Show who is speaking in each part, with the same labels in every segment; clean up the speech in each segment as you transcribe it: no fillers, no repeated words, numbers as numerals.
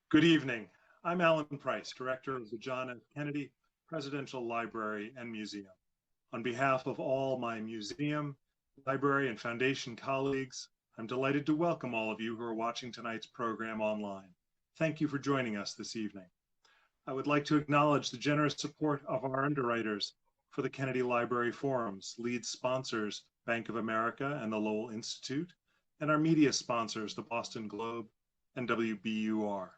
Speaker 1: Good evening. I'm Alan Price, Director of the John F. Kennedy Presidential Library and Museum. On behalf of all my museum, library, and foundation colleagues, I'm delighted to welcome all of you who are watching tonight's program online. Thank you for joining us this evening. I would like to acknowledge the generous support of our underwriters for the Kennedy Library Forums, lead sponsors, Bank of America and the Lowell Institute, and our media sponsors, the Boston Globe and WBUR.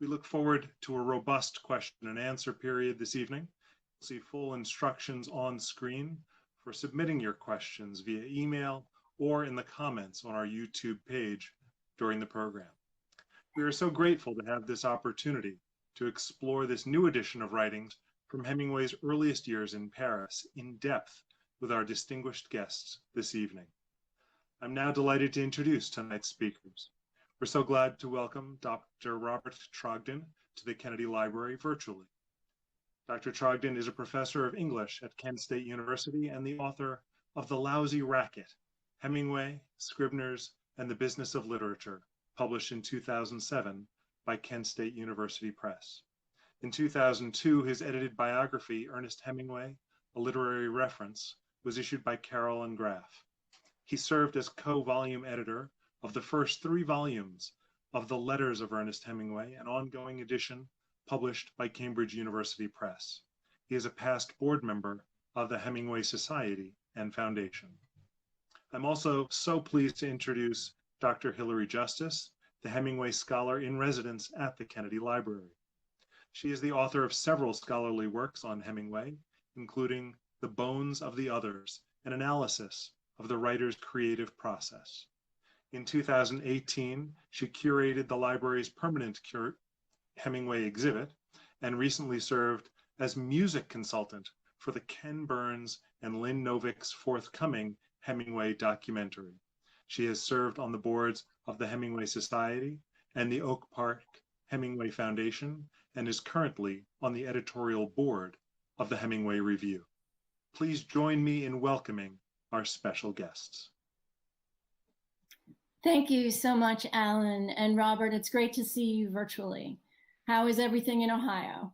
Speaker 1: We look forward to a robust question and answer period this evening. You'll see full instructions on screen for submitting your questions via email or in the comments on our YouTube page during the program. We are so grateful to have this opportunity to explore this new edition of writings from Hemingway's earliest years in Paris in depth with our distinguished guests this evening. I'm now delighted to introduce tonight's speakers. We're so glad to welcome Dr. Robert Trogdon to the Kennedy Library virtually. Dr. Trogdon is a professor of English at Kent State University and the author of The Lousy Racket, Hemingway, Scribners, and the Business of Literature, published in 2007 by Kent State University Press. In 2002, his edited biography, Ernest Hemingway, A Literary Reference, was issued by Carroll and Graf. He served as co-volume editor of the first 3 volumes of the Letters of Ernest Hemingway, an ongoing edition published by Cambridge University Press. He is a past board member of the Hemingway Society and Foundation. I'm also so pleased to introduce Dr. Hilary Justice, the Hemingway Scholar in residence at the Kennedy Library. She is the author of several scholarly works on Hemingway, including The Bones of the Others, an analysis of the writer's creative process. In 2018, she curated the library's permanent Hemingway exhibit and recently served as music consultant for the Ken Burns and Lynn Novick's forthcoming Hemingway documentary. She has served on the boards of the Hemingway Society and the Oak Park Hemingway Foundation and is currently on the editorial board of the Hemingway Review. Please join me in welcoming our special guests.
Speaker 2: Thank you so much, Alan and Robert. It's great to see you virtually. How is everything in Ohio?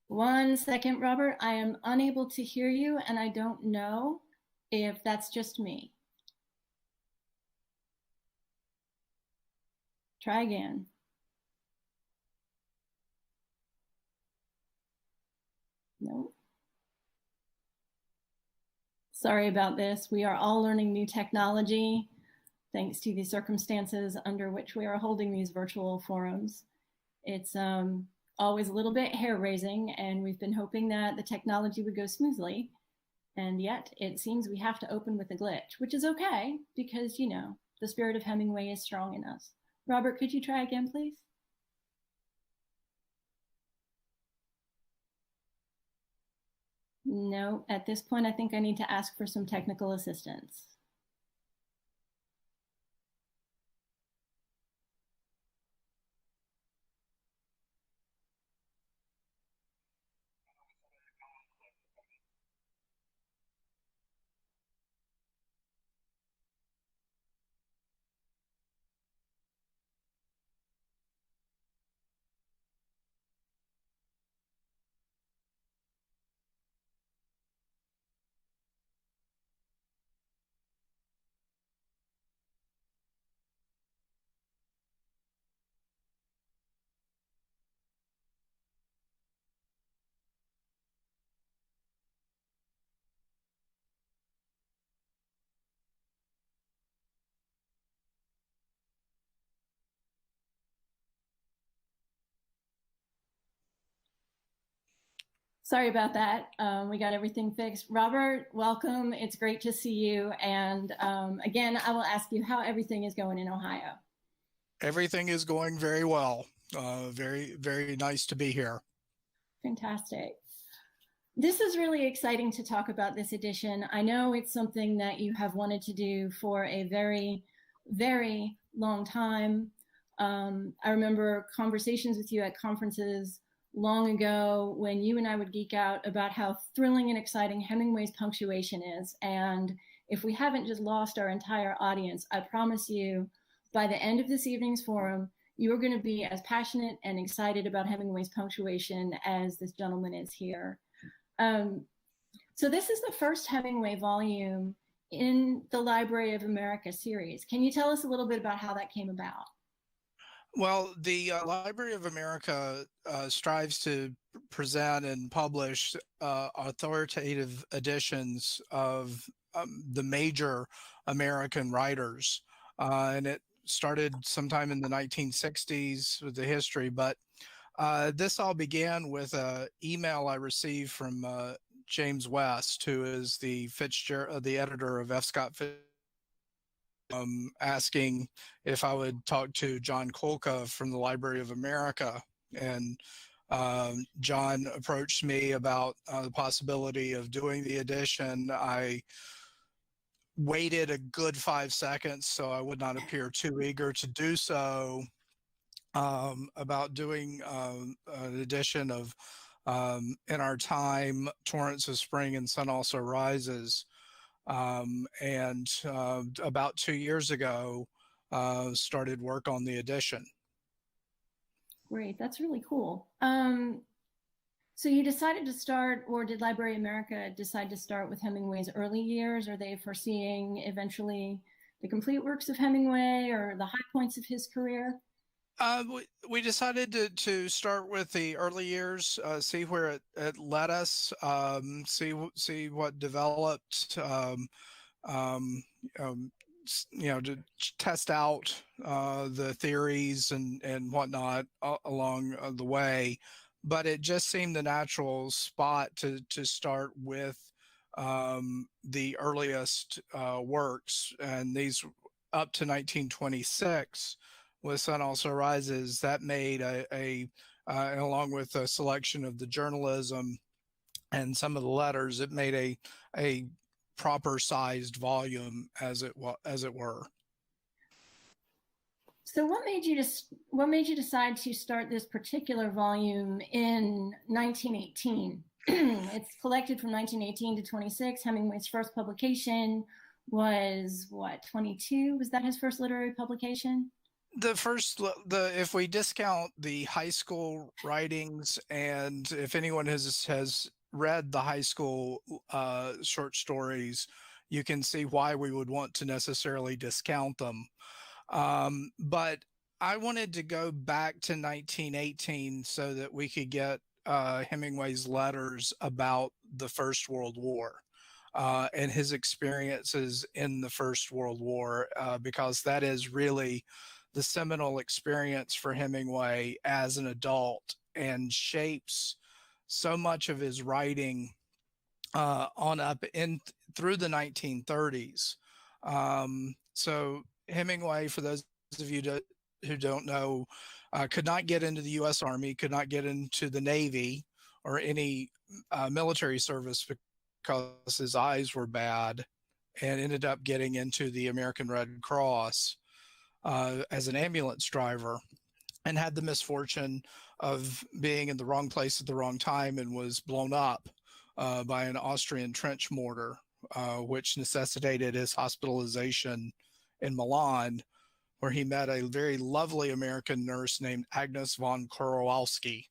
Speaker 2: One second, Robert. I am unable to hear you, and I don't know if that's just me. Try again. No. Sorry about this. We are all learning new technology thanks to the circumstances under which we are holding these virtual forums. It's always a little bit hair-raising, and we've been hoping that the technology would go smoothly, and yet it seems we have to open with a glitch, which is okay because, you know, the spirit of Hemingway is strong in us. Robert, could you try again, please? No, at this point, I think I need to ask for some technical assistance. Sorry about that. We got everything fixed. Robert, welcome. It's great to see you. And again, I will ask you how everything is going in Ohio.
Speaker 3: Everything is going very well. Very, very nice to be here.
Speaker 2: Fantastic. This is really exciting to talk about this edition. I know it's something that you have wanted to do for a very, very long time. I remember conversations with you at conferences long ago when you and I would geek out about how thrilling and exciting Hemingway's punctuation is. And if we haven't just lost our entire audience, I promise you, by the end of this evening's forum, you are going to be as passionate and excited about Hemingway's punctuation as this gentleman is here. So this is the first Hemingway volume in the Library of America series. Can you tell us a little bit about how that came about?
Speaker 3: Well, the Library of America strives to present and publish authoritative editions of the major American writers. And it started sometime in the 1960s with the history, but this all began with an email I received from James West, who is the Fitzgerald, the editor of F. Scott Fitzgerald, asking if I would talk to John Kolka from the Library of America. And John approached me about the possibility of doing the edition. I waited a good 5 seconds so I would not appear too eager to do so, about doing an edition of In Our Time, Torrents of Spring, and Sun Also Rises. And about 2 years ago, started work on the edition.
Speaker 2: Great, that's really cool. So you decided to start, or did Library America decide to start with Hemingway's early years? Are they foreseeing eventually the complete works of Hemingway or the high points of his career?
Speaker 3: We decided to start with the early years, see where it led us, see what developed, to test out the theories and whatnot along the way. But it just seemed the natural spot to start with the earliest works, and these up to 1926. With Sun Also Rises, that made along with a selection of the journalism and some of the letters, it made a proper sized volume, as it were.
Speaker 2: So what made you decide to start this particular volume in 1918? It's collected from 1918 to 26. Hemingway's first publication was what, 22? Was that his first literary publication?
Speaker 3: If we discount the high school writings, and if anyone has read the high school short stories, you can see why we would want to necessarily discount them. But I wanted to go back to 1918 so that we could get Hemingway's letters about the First World War and his experiences in the First World War, because that is really the seminal experience for Hemingway as an adult and shapes so much of his writing on up in through the 1930s. So Hemingway, for those of you who don't know, could not get into the U.S. Army, could not get into the Navy or any military service because his eyes were bad, and ended up getting into the American Red Cross as an ambulance driver, and had the misfortune of being in the wrong place at the wrong time and was blown up by an Austrian trench mortar, which necessitated his hospitalization in Milan, where he met a very lovely American nurse named Agnes von Korowski.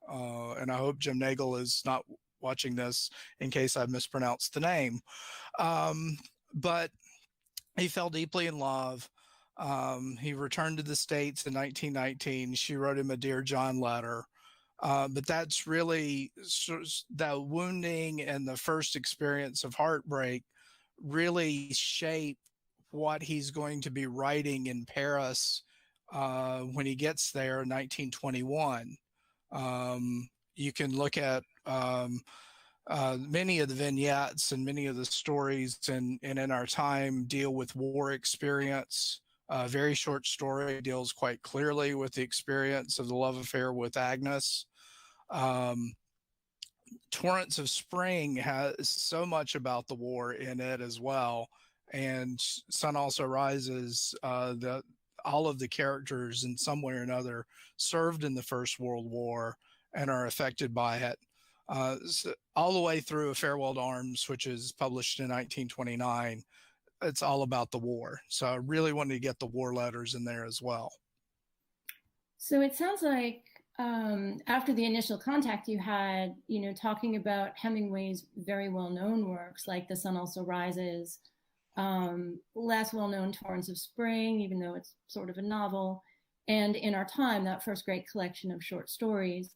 Speaker 3: And I hope Jim Nagel is not watching this in case I mispronounced the name. But he fell deeply in love. He returned to the States in 1919. She wrote him a Dear John letter. But that's really the wounding and the first experience of heartbreak really shape what he's going to be writing in Paris when he gets there in 1921. You can look at many of the vignettes and many of the stories in Our Time deal with war experience. A very short story deals quite clearly with the experience of the love affair with Agnes. Torrents of Spring has so much about the war in it as well. And Sun Also Rises, all of the characters in some way or another served in the First World War and are affected by it. all the way through A Farewell to Arms, which is published in 1929. It's all about the war. So I really wanted to get the war letters in there as well.
Speaker 2: So it sounds like after the initial contact you had, talking about Hemingway's very well-known works like The Sun Also Rises, less well-known Torrents of Spring, even though it's sort of a novel, and In Our Time, that first great collection of short stories.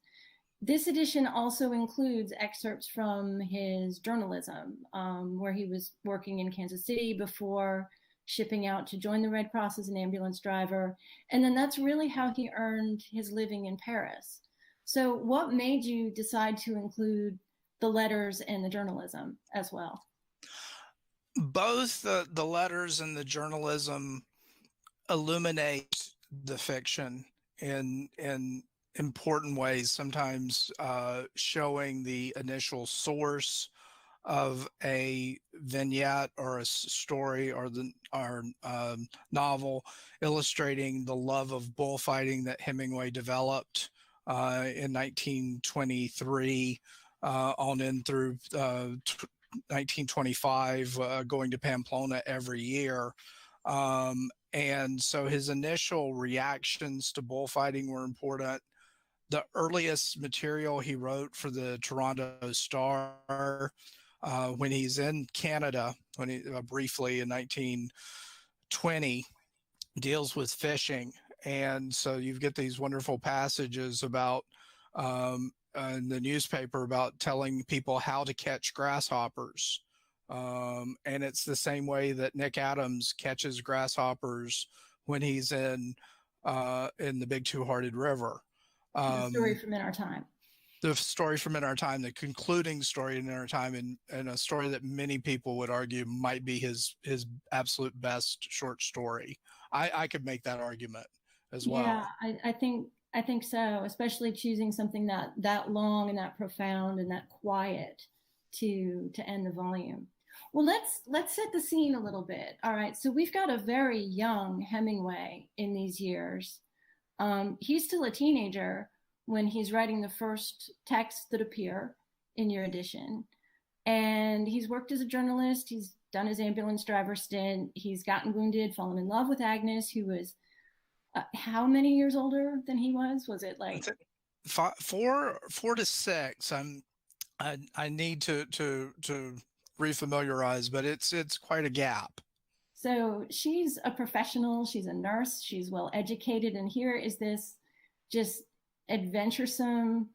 Speaker 2: This edition also includes excerpts from his journalism, where he was working in Kansas City before shipping out to join the Red Cross as an ambulance driver. And then that's really how he earned his living in Paris. So what made you decide to include the letters and the journalism as well?
Speaker 3: Both the letters and the journalism illuminate the fiction in important ways, sometimes showing the initial source of a vignette or a story or novel, illustrating the love of bullfighting that Hemingway developed in 1923 on in through 1925, going to Pamplona every year. And so his initial reactions to bullfighting were important. The earliest material he wrote for the Toronto Star, when he's in Canada, when he briefly in 1920, deals with fishing. And so you get these wonderful passages about in the newspaper about telling people how to catch grasshoppers. And it's the same way that Nick Adams catches grasshoppers when he's in the Big Two-Hearted River.
Speaker 2: The story from In Our Time.
Speaker 3: The story from In Our Time, the concluding story in Our Time, and a story that many people would argue might be his absolute best short story. I could make that argument as well.
Speaker 2: Yeah, I think so, especially choosing something that long and that profound and that quiet to end the volume. Well, let's set the scene a little bit. All right, so we've got a very young Hemingway in these years. He's still a teenager when he's writing the first texts that appear in your edition. And he's worked as a journalist. He's done his ambulance driver stint. He's gotten wounded, fallen in love with Agnes, who was how many years older than he was? Was it like
Speaker 3: 4 to 6? I need to refamiliarize, but it's quite a gap.
Speaker 2: So she's a professional, she's a nurse, she's well educated, and here is this just adventuresome,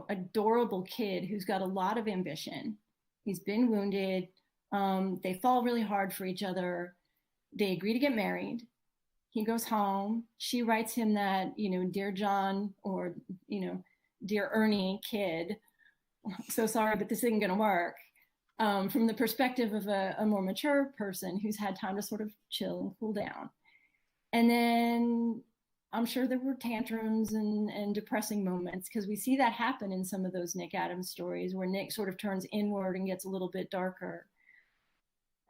Speaker 2: adorable kid who's got a lot of ambition. He's been wounded. They fall really hard for each other. They agree to get married. He goes home. She writes him that, dear John, or, dear Ernie kid, so sorry, but this isn't going to work. From the perspective of a more mature person who's had time to sort of chill and cool down. And then I'm sure there were tantrums and depressing moments, because we see that happen in some of those Nick Adams stories where Nick sort of turns inward and gets a little bit darker.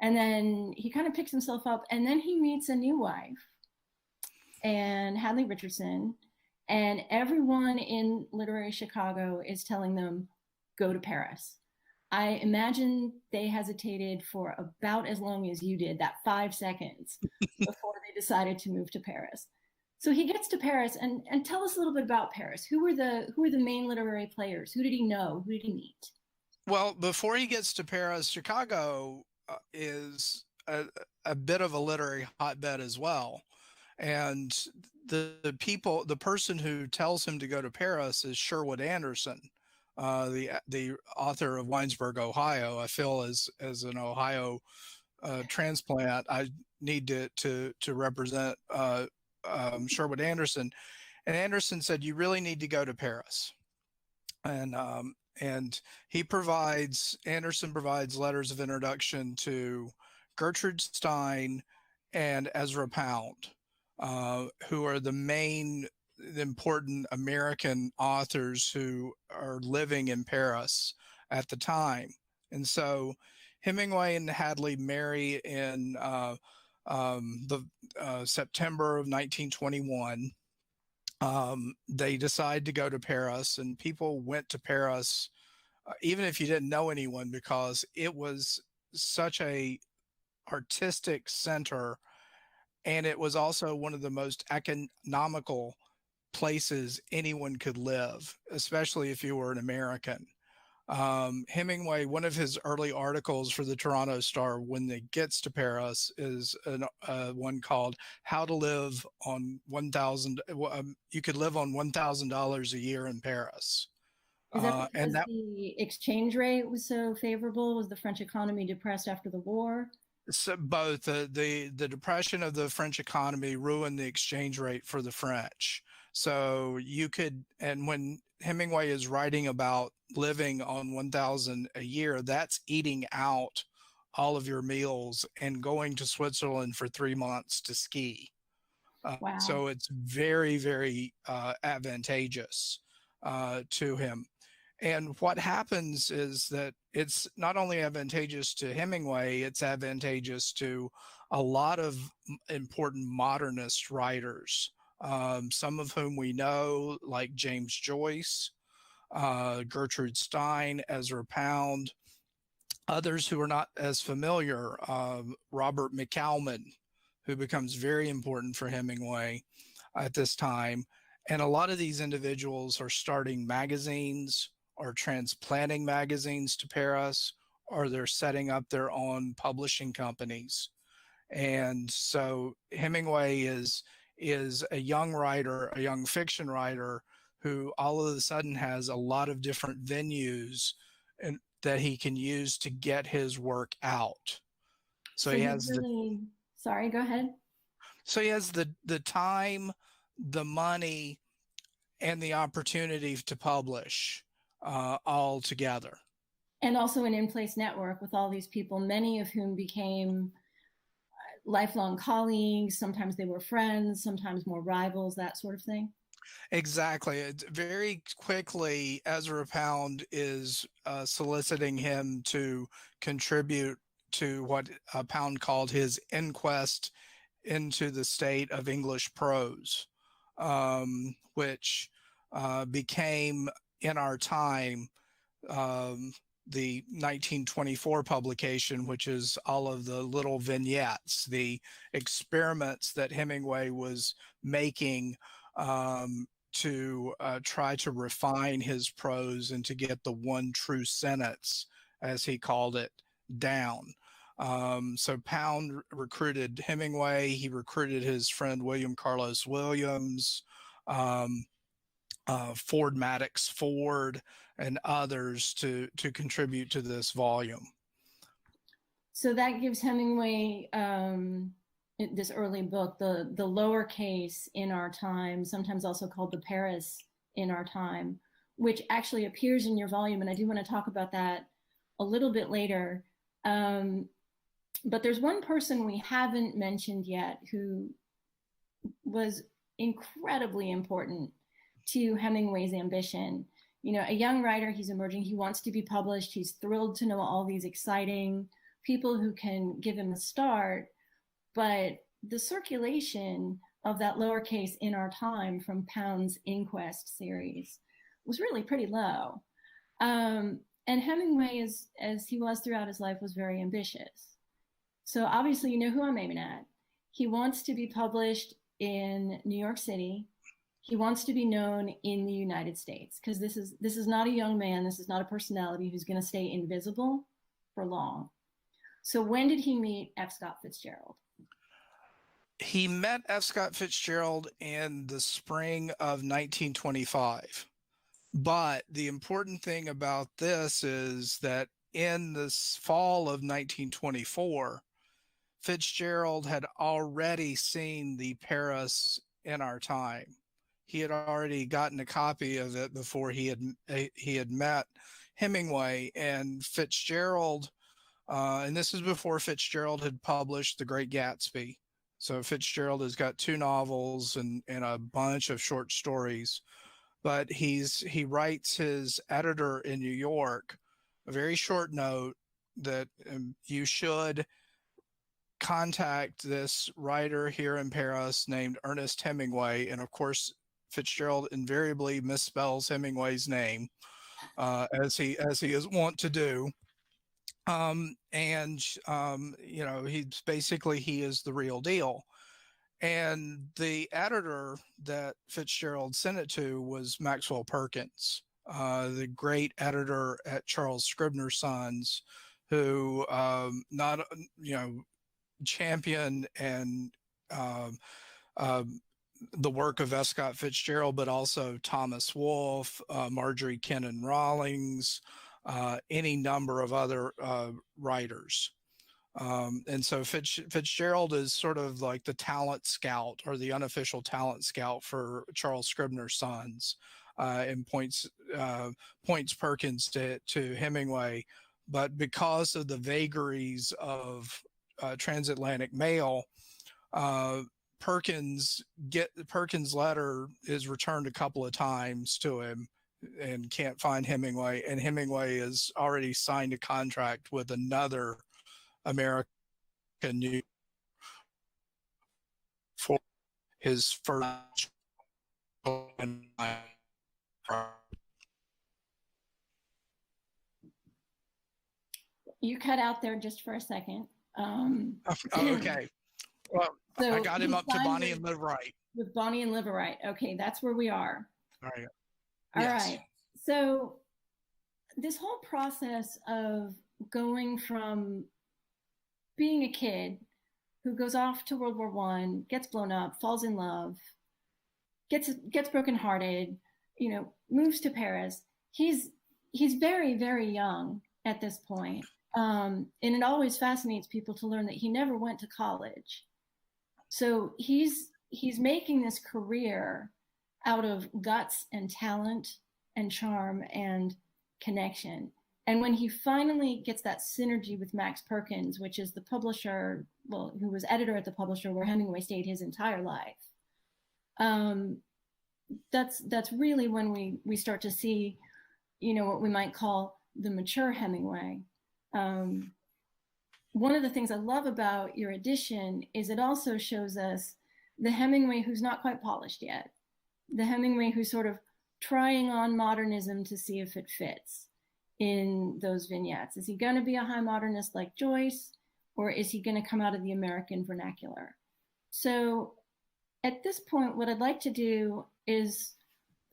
Speaker 2: And then he kind of picks himself up, and then he meets a new wife, and Hadley Richardson, and everyone in literary Chicago is telling them, go to Paris. I imagine they hesitated for about as long as you did, that 5 seconds, before they decided to move to Paris. So he gets to Paris, and tell us a little bit about Paris. Who were the main literary players? Who did he know? Who did he meet?
Speaker 3: Well, before he gets to Paris, Chicago is a bit of a literary hotbed as well. And the person who tells him to go to Paris is Sherwood Anderson, the author of Winesburg, Ohio. I feel as an Ohio transplant, I need to represent Sherwood Anderson. And Anderson said, you really need to go to Paris. And Anderson provides letters of introduction to Gertrude Stein and Ezra Pound, who are the main important American authors who are living in Paris at the time. And so Hemingway and Hadley marry in the September of 1921. They decide to go to Paris, and people went to Paris even if you didn't know anyone, because it was such a artistic center, and it was also one of the most economical places anyone could live, especially if you were an American. Hemingway, one of his early articles for the Toronto Star when it gets to Paris is one called "How to Live on 1,000." You could live on $1,000 a year in Paris.
Speaker 2: Is that because
Speaker 3: and that
Speaker 2: the exchange rate was so favorable? Was the French economy depressed after the war?
Speaker 3: So both the depression of the French economy ruined the exchange rate for the French. So you could, and when Hemingway is writing about living on 1,000 a year, that's eating out all of your meals and going to Switzerland for 3 months to ski.
Speaker 2: Wow.
Speaker 3: So it's very, very advantageous to him. And what happens is that it's not only advantageous to Hemingway, it's advantageous to a lot of important modernist writers, some of whom we know, like James Joyce, Gertrude Stein, Ezra Pound, others who are not as familiar, Robert McCalman, who becomes very important for Hemingway at this time. And a lot of these individuals are starting magazines or transplanting magazines to Paris, or they're setting up their own publishing companies. And so Hemingway is a young writer, a young fiction writer, who all of a sudden has a lot of different venues and that he can use to get his work out. So he has
Speaker 2: sorry, go ahead.
Speaker 3: So he has the time, the money, and the opportunity to publish all together.
Speaker 2: And also an in-place network with all these people, many of whom became lifelong colleagues. Sometimes they were friends, sometimes more rivals, that sort of thing.
Speaker 3: Exactly. Very quickly, Ezra Pound is soliciting him to contribute to what Pound called his inquest into the state of English prose, which became, in our time, the 1924 publication, which is all of the little vignettes, the experiments that Hemingway was making to try to refine his prose and to get the one true sentence, as he called it, down. So Pound recruited Hemingway. He recruited his friend William Carlos Williams, Ford Maddox Ford, and others to contribute to this volume.
Speaker 2: So that gives Hemingway, this early book, the lowercase in our time, sometimes also called the Paris in our time, which actually appears in your volume. And I do want to talk about that a little bit later. But there's one person we haven't mentioned yet who was incredibly important to Hemingway's ambition. You know, a young writer, he's emerging, he wants to be published, he's thrilled to know all these exciting people who can give him a start, but the circulation of that lowercase in our time from Pound's Inquest series was really pretty low. And Hemingway, as he was throughout his life, was very ambitious. So obviously, you know who I'm aiming at. He wants to be published in New York City. He wants to be known in the United States, because this is not a young man. This is not a personality who's going to stay invisible for long. So when did he meet F. Scott Fitzgerald?
Speaker 3: He met F. Scott Fitzgerald in the spring of 1925. But the important thing about this is that in this fall of 1924, Fitzgerald had already seen the Paris in our time. He had already gotten a copy of it before he had met Hemingway, and Fitzgerald, and this is before Fitzgerald had published The Great Gatsby. So Fitzgerald has got 2 novels and a bunch of short stories, but he writes his editor in New York a very short note that you should contact this writer here in Paris named Ernest Hemingway. And of course, Fitzgerald invariably misspells Hemingway's name. as he is wont to do. He's basically, he is the real deal. And the editor that Fitzgerald sent it to was Maxwell Perkins, the great editor at Charles Scribner Sons, who not championed and the work of F. Scott Fitzgerald, but also Thomas Wolfe, Marjorie Kennan Rawlings, any number of other writers. And so Fitzgerald is sort of like the talent scout, or the unofficial talent scout for Charles Scribner Sons, and points Perkins to Hemingway. But because of the vagaries of transatlantic mail, Perkins' letter is returned a couple of times to him and can't find Hemingway, and Hemingway has already signed a contract with another American news for his first.
Speaker 2: You cut out there just for a second.
Speaker 3: Okay. Well,
Speaker 2: so
Speaker 3: I got him up to Bonnie and Liverite.
Speaker 2: With Bonnie and Liverite. Okay, that's where we are.
Speaker 3: All right.
Speaker 2: All
Speaker 3: Yes.
Speaker 2: right. So this whole process of going from being a kid who goes off to World War I, gets blown up, falls in love, gets brokenhearted, moves to Paris. He's very, very young at this point. And it always fascinates people to learn that he never went to college. So he's making this career out of guts and talent and charm and connection. And when he finally gets that synergy with Max Perkins, which is the publisher, who was editor at the publisher where Hemingway stayed his entire life, that's really when we start to see, what we might call the mature Hemingway. One of the things I love about your edition is it also shows us the Hemingway who's not quite polished yet, the Hemingway who's sort of trying on modernism to see if it fits in those vignettes. Is he going to be a high modernist like Joyce, or is he going to come out of the American vernacular? So at this point, what I'd like to do is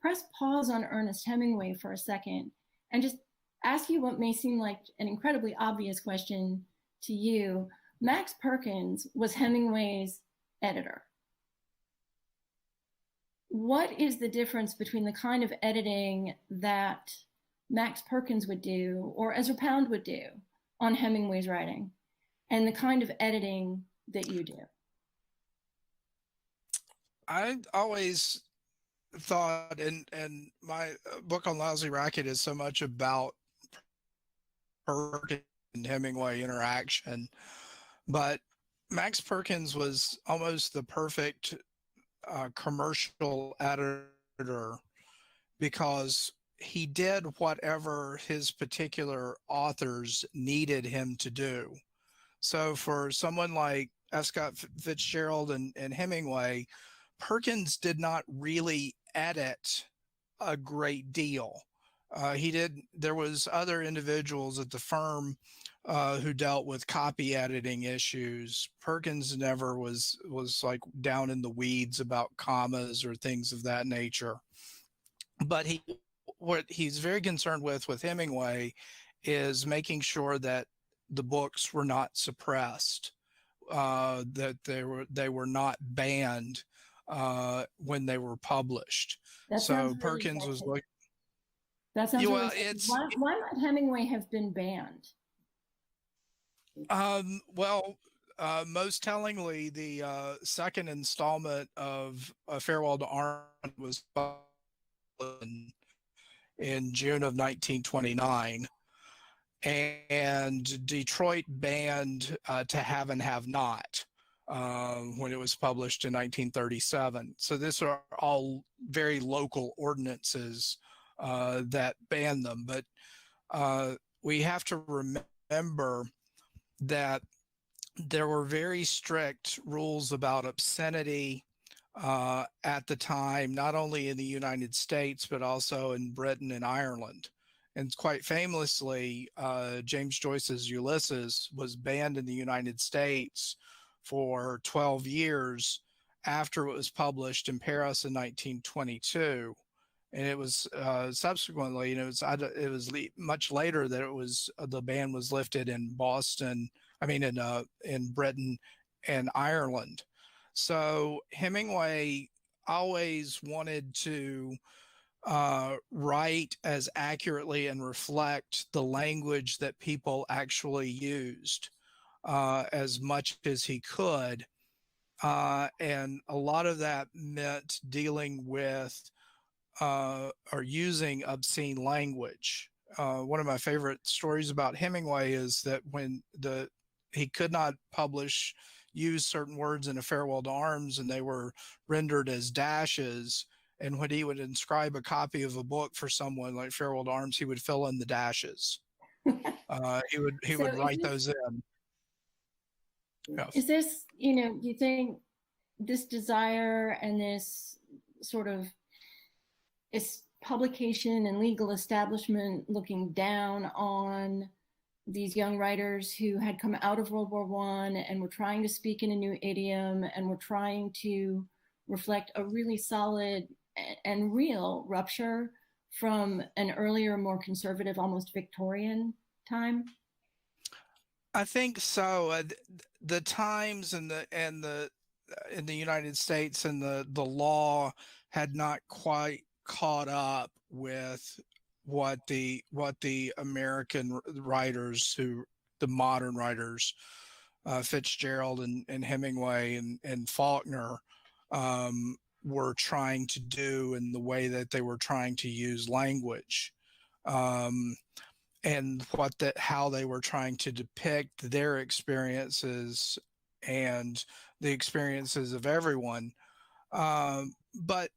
Speaker 2: press pause on Ernest Hemingway for a second and just ask you what may seem like an incredibly obvious question to you. Max Perkins was Hemingway's editor. What is the difference between the kind of editing that Max Perkins would do, or Ezra Pound would do on Hemingway's writing, and the kind of editing that you do?
Speaker 3: I always thought, and my book on Lousy Racket is so much about Perkins and Hemingway interaction, but Max Perkins was almost the perfect commercial editor, because he did whatever his particular authors needed him to do. So for someone like F. Scott Fitzgerald and Hemingway, Perkins did not really edit a great deal. There was other individuals at the firm who dealt with copy editing issues. Perkins never was like down in the weeds about commas or things of that nature. But what he's very concerned with Hemingway is making sure that the books were not suppressed, that they were not banned when they were published. So Perkins was like,
Speaker 2: that sounds really why might Hemingway have been banned?
Speaker 3: Most tellingly, the second installment of A Farewell to Arnold was in June of 1929, and Detroit banned To Have and Have Not when it was published in 1937. So these are all very local ordinances that ban them. But we have to remember that there were very strict rules about obscenity at the time, not only in the United States, but also in Britain and Ireland. And quite famously, James Joyce's Ulysses was banned in the United States for 12 years after it was published in Paris in 1922. And it was subsequently, it was much later that it was the ban was lifted in Boston. I mean, in Britain and Ireland. So Hemingway always wanted to write as accurately and reflect the language that people actually used as much as he could. And a lot of that meant dealing with or using obscene language. One of my favorite stories about Hemingway is that when he could not use certain words in A Farewell to Arms, and they were rendered as dashes. And when he would inscribe a copy of a book for someone like Farewell to Arms, he would fill in the dashes. He would write those in. Yeah.
Speaker 2: Is this, you think this desire and this sort of publication and legal establishment looking down on these young writers who had come out of World War I and were trying to speak in a new idiom and were trying to reflect a really solid and real rupture from an earlier, more conservative, almost Victorian time?
Speaker 3: I think so. The times in the United States and the law had not quite caught up with what the American writers, the modern writers, Fitzgerald and Hemingway and Faulkner, were trying to do, in the way that they were trying to use language, and how they were trying to depict their experiences and the experiences of everyone. But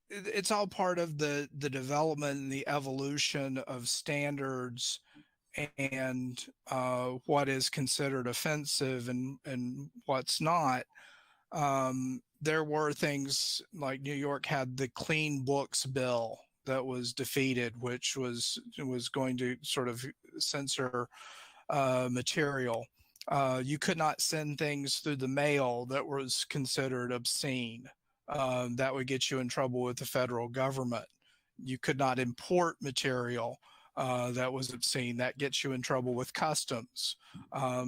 Speaker 3: it's all part of the development and the evolution of standards and what is considered offensive and what's not. There were things like New York had the Clean Books Bill that was defeated, which was going to sort of censor material. You could not send things through the mail that was considered obscene. That would get you in trouble with the federal government. You could not import material that was obscene. That gets you in trouble with customs.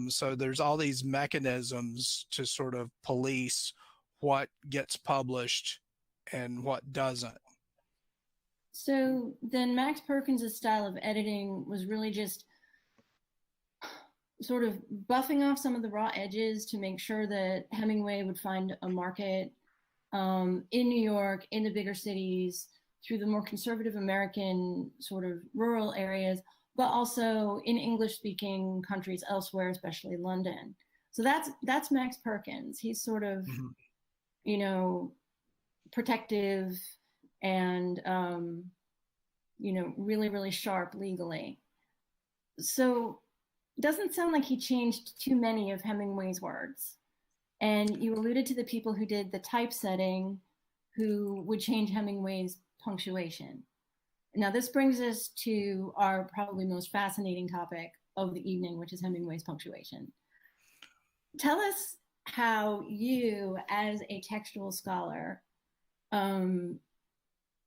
Speaker 3: So there's all these mechanisms to sort of police what gets published and what doesn't.
Speaker 2: So then Max Perkins' style of editing was really just sort of buffing off some of the raw edges to make sure that Hemingway would find a market in New York, in the bigger cities, through the more conservative American sort of rural areas, but also in English-speaking countries elsewhere, especially London. So that's Max Perkins. He's sort of, protective and, really, really sharp legally. So it doesn't sound like he changed too many of Hemingway's words. And you alluded to the people who did the typesetting who would change Hemingway's punctuation. Now, this brings us to our probably most fascinating topic of the evening, which is Hemingway's punctuation. Tell us how you, as a textual scholar,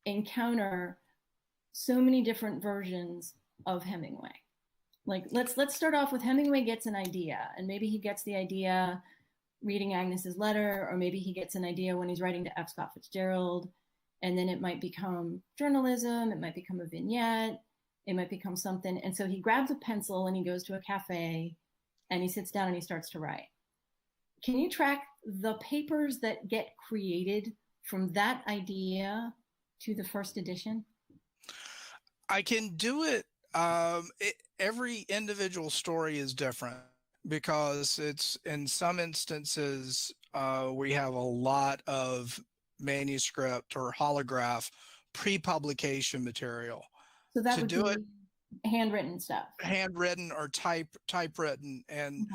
Speaker 2: encounter so many different versions of Hemingway. Like, let's start off with Hemingway gets an idea, and maybe he gets the idea reading Agnes's letter, or maybe he gets an idea when he's writing to F. Scott Fitzgerald, and then it might become journalism, it might become a vignette, it might become something. And so he grabs a pencil and he goes to a cafe and he sits down and he starts to write. Can you track the papers that get created from that idea to the first edition?
Speaker 3: I can do it. Every individual story is different because it's, in some instances, we have a lot of manuscript or holograph pre-publication material.
Speaker 2: So that would do it handwritten stuff.
Speaker 3: Handwritten or typewritten. And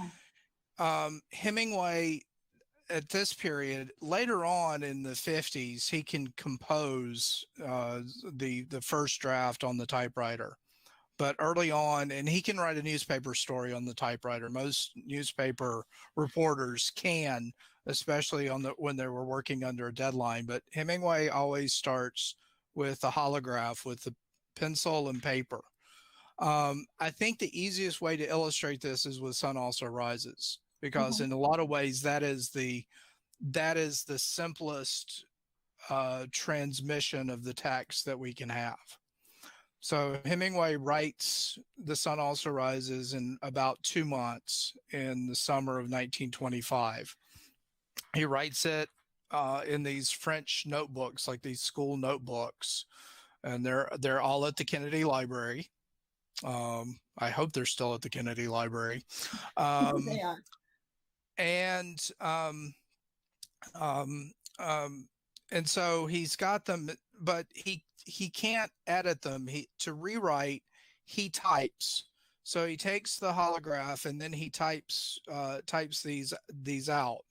Speaker 3: Hemingway at this period, later on in the 50s, he can compose the first draft on the typewriter. But early on, and he can write a newspaper story on the typewriter. Most newspaper reporters can, especially when they were working under a deadline. But Hemingway always starts with a holograph with the pencil and paper. I think the easiest way to illustrate this is with Sun Also Rises, because in a lot of ways that is the simplest transmission of the text that we can have. So Hemingway writes The Sun Also Rises in about 2 months in the summer of 1925. He writes it in these French notebooks, like these school notebooks, and they're all at the Kennedy Library. I hope they're still at the Kennedy Library.
Speaker 2: They are.
Speaker 3: And so he's got them, but he can't edit them. To rewrite, he types. So he takes the holograph and then he types these out.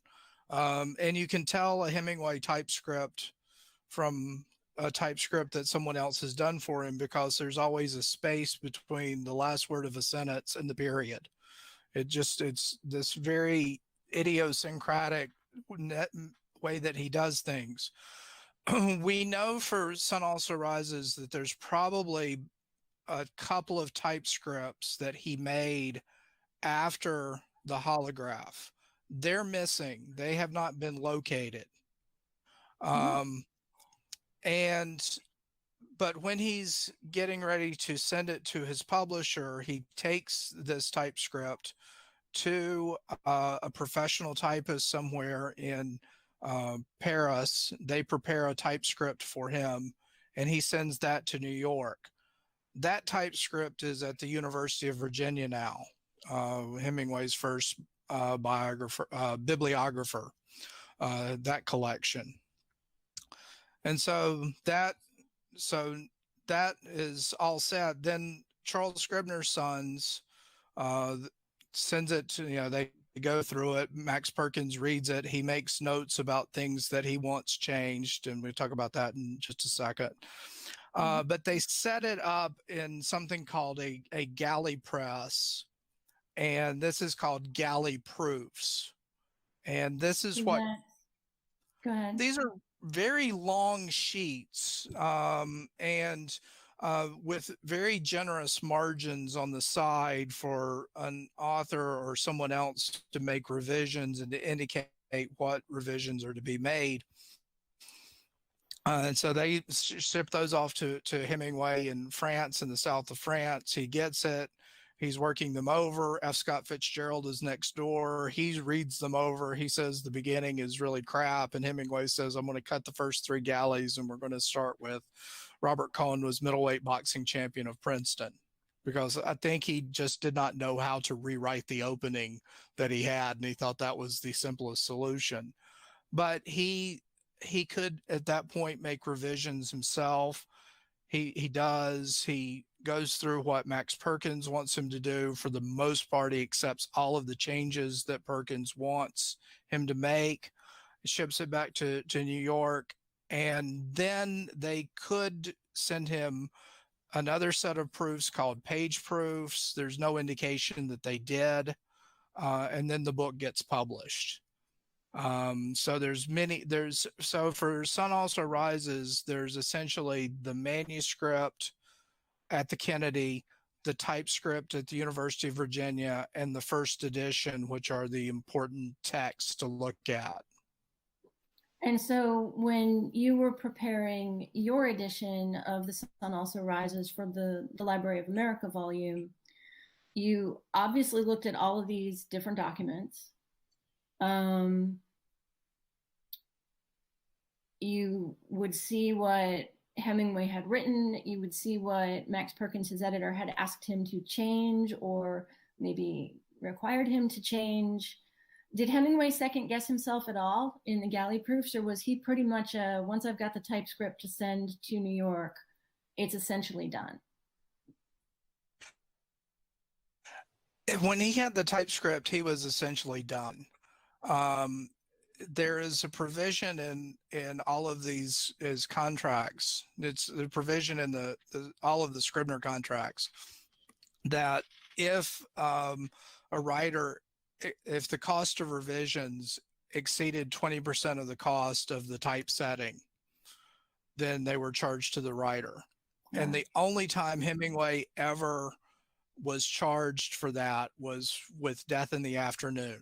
Speaker 3: And you can tell a Hemingway typescript from a typescript that someone else has done for him, because there's always a space between the last word of a sentence and the period. It's this very idiosyncratic way that he does things. We know for Sun Also Rises that there's probably a couple of typescripts that he made after the holograph. They're missing. They have not been located. But when he's getting ready to send it to his publisher, he takes this typescript to a professional typist somewhere in Paris. They prepare a typescript for him, and he sends that to New York. That typescript is at the University of Virginia now. Hemingway's first bibliographer, that collection. And so that is all set. Then Charles Scribner's Sons sends it to, they go through it. Max Perkins reads it. He makes notes about things that he wants changed, and we'll talk about that in just a second. But they set it up in something called a galley press, and this is called galley proofs. And this is what.
Speaker 2: Go ahead.
Speaker 3: These are very long sheets, and with very generous margins on the side for an author or someone else to make revisions and to indicate what revisions are to be made. And so they ship those off to Hemingway in France, in the south of France. He gets it. He's working them over. F. Scott Fitzgerald is next door. He reads them over. He says the beginning is really crap. And Hemingway says, I'm going to cut the first 3 galleys, and we're going to start with Robert Cohen was middleweight boxing champion of Princeton, because I think he just did not know how to rewrite the opening that he had, and he thought that was the simplest solution. But he could at that point make revisions himself. He does. He goes through what Max Perkins wants him to do. For the most part, he accepts all of the changes that Perkins wants him to make, ships it back to New York, and then they could send him another set of proofs called page proofs. There's no indication that they did, and then the book gets published. So for Sun Also Rises, there's essentially the manuscript at the Kennedy, the typescript at the University of Virginia, and the first edition, which are the important texts to look at.
Speaker 2: And so when you were preparing your edition of The Sun Also Rises for the Library of America volume, you obviously looked at all of these different documents. You would see what Hemingway had written. You would see what Max Perkins, his editor, had asked him to change or maybe required him to change. Did Hemingway second guess himself at all in the galley proofs, or was he pretty much once I've got the typescript to send to New York, it's essentially done?
Speaker 3: When he had the typescript, he was essentially done. There is a provision in all of these contracts. It's the provision in all of the Scribner contracts that if a writer, if the cost of revisions exceeded 20% of the cost of the typesetting, then they were charged to the writer.
Speaker 2: Yeah.
Speaker 3: And the only time Hemingway ever was charged for that was with Death in the Afternoon,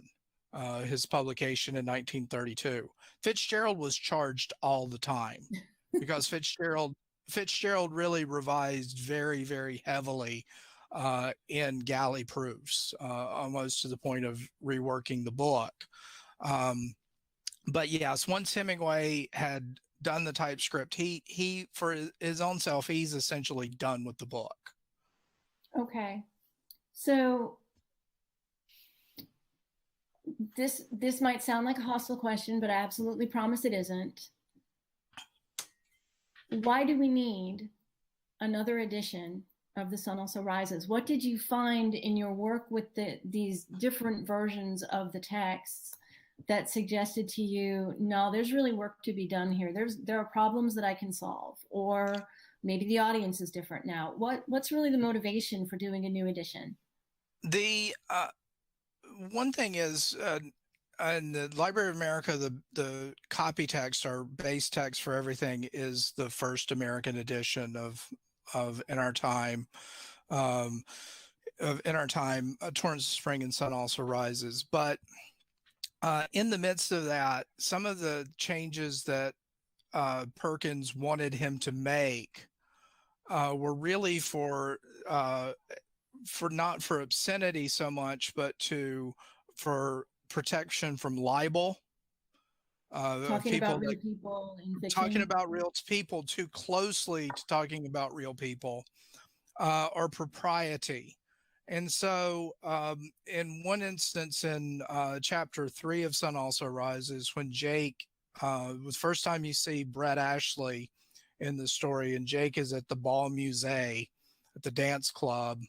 Speaker 3: his publication in 1932. Fitzgerald was charged all the time because Fitzgerald really revised very, very heavily in galley proofs, almost to the point of reworking the book. But yes, once Hemingway had done the typescript, he for his own self, he's essentially done with the book.
Speaker 2: Okay. So this might sound like a hostile question, but I absolutely promise it isn't. Why do we need another edition of The Sun Also Rises? What did you find in your work with these different versions of the texts that suggested to you, no, there's really work to be done here. There are problems that I can solve, or maybe the audience is different now. What's really the motivation for doing a new edition?
Speaker 3: The one thing is, in the Library of America, the copy text, or base text for everything, is the first American edition of In Our Time, Torrance Spring and Sun Also Rises. But in the midst of that, some of the changes that Perkins wanted him to make were really for not for obscenity so much, but for protection from libel.
Speaker 2: Talking about real people in fiction.
Speaker 3: Talking about real people too closely to talking about real people, or propriety. And so in one instance, in chapter 3 of Sun Also Rises, when Jake, the first time you see Brett Ashley in the story, and Jake is at the Ball Musée at the dance club,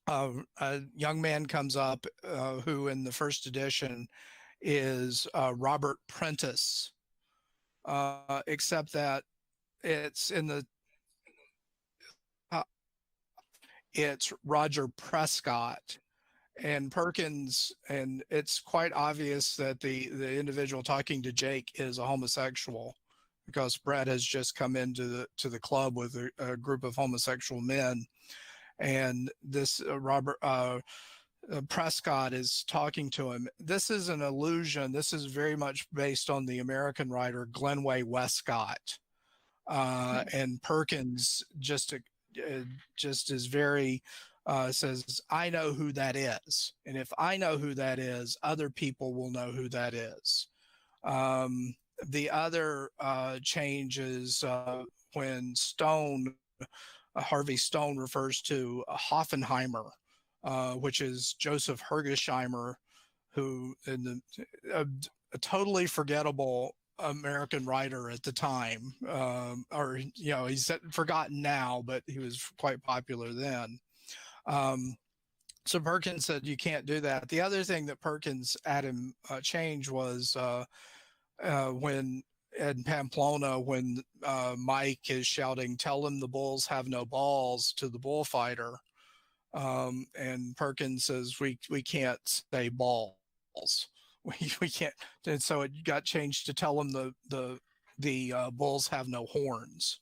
Speaker 3: a young man comes up who in the first edition is Robert Prentice, except that it's it's Roger Prescott. And Perkins, and it's quite obvious that the individual talking to Jake is a homosexual, because Brett has just come into the club with a group of homosexual men, and this Robert Prescott is talking to him. This is an illusion. This is very much based on the American writer Glenway Westcott, and Perkins just is very says, I know who that is, and if I know who that is, other people will know who that is. The other change is when Harvey Stone refers to Hoffenheimer, which is Joseph Hergesheimer, who a totally forgettable American writer at the time, or he's forgotten now, but he was quite popular then. So Perkins said you can't do that. The other thing that Perkins had him change was when in Pamplona, when Mike is shouting, "Tell them the bulls have no balls" to the bullfighter, and Perkins says, "We can't say balls, we can't," and so it got changed to "Tell them the bulls have no horns."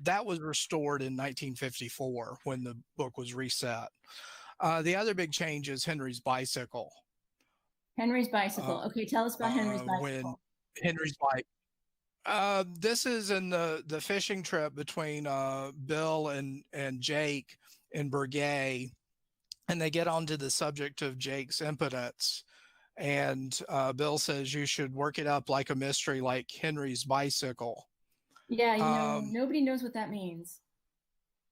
Speaker 3: That was restored in 1954 when the book was reset. The other big change is Henry's bicycle.
Speaker 2: Henry's bicycle. Okay, tell us about Henry's bicycle.
Speaker 3: When Henry's bike. This is in the fishing trip between Bill and Jake in Burgay, and they get onto the subject of Jake's impotence. And Bill says you should work it up like a mystery, like Henry's bicycle.
Speaker 2: Yeah, nobody knows what that means.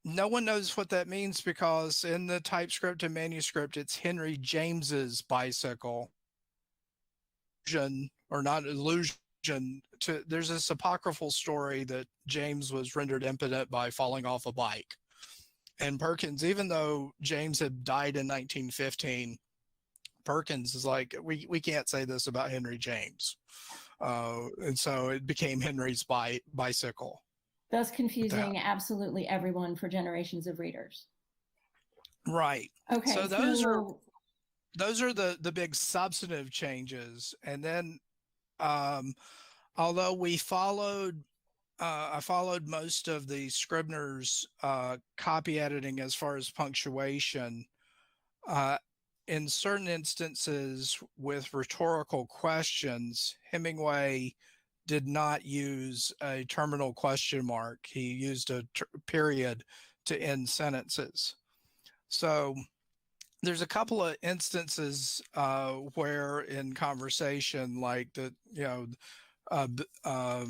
Speaker 3: No one knows what that means because in the typescript and manuscript, it's Henry James's bicycle. Or not illusion. There's this apocryphal story that James was rendered impotent by falling off a bike. And Perkins, even though James had died in 1915, Perkins is like, we can't say this about Henry James. And so it became Henry's bicycle.
Speaker 2: Thus confusing absolutely everyone for generations of readers.
Speaker 3: Right.
Speaker 2: Okay,
Speaker 3: So
Speaker 2: so
Speaker 3: those are the big substantive changes. And then um, although we followed I followed most of the Scribner's copy editing as far as punctuation. Uh, in certain instances with rhetorical questions, Hemingway did not use a terminal question mark. He used a period to end sentences. So there's a couple of instances where in conversation, like uh,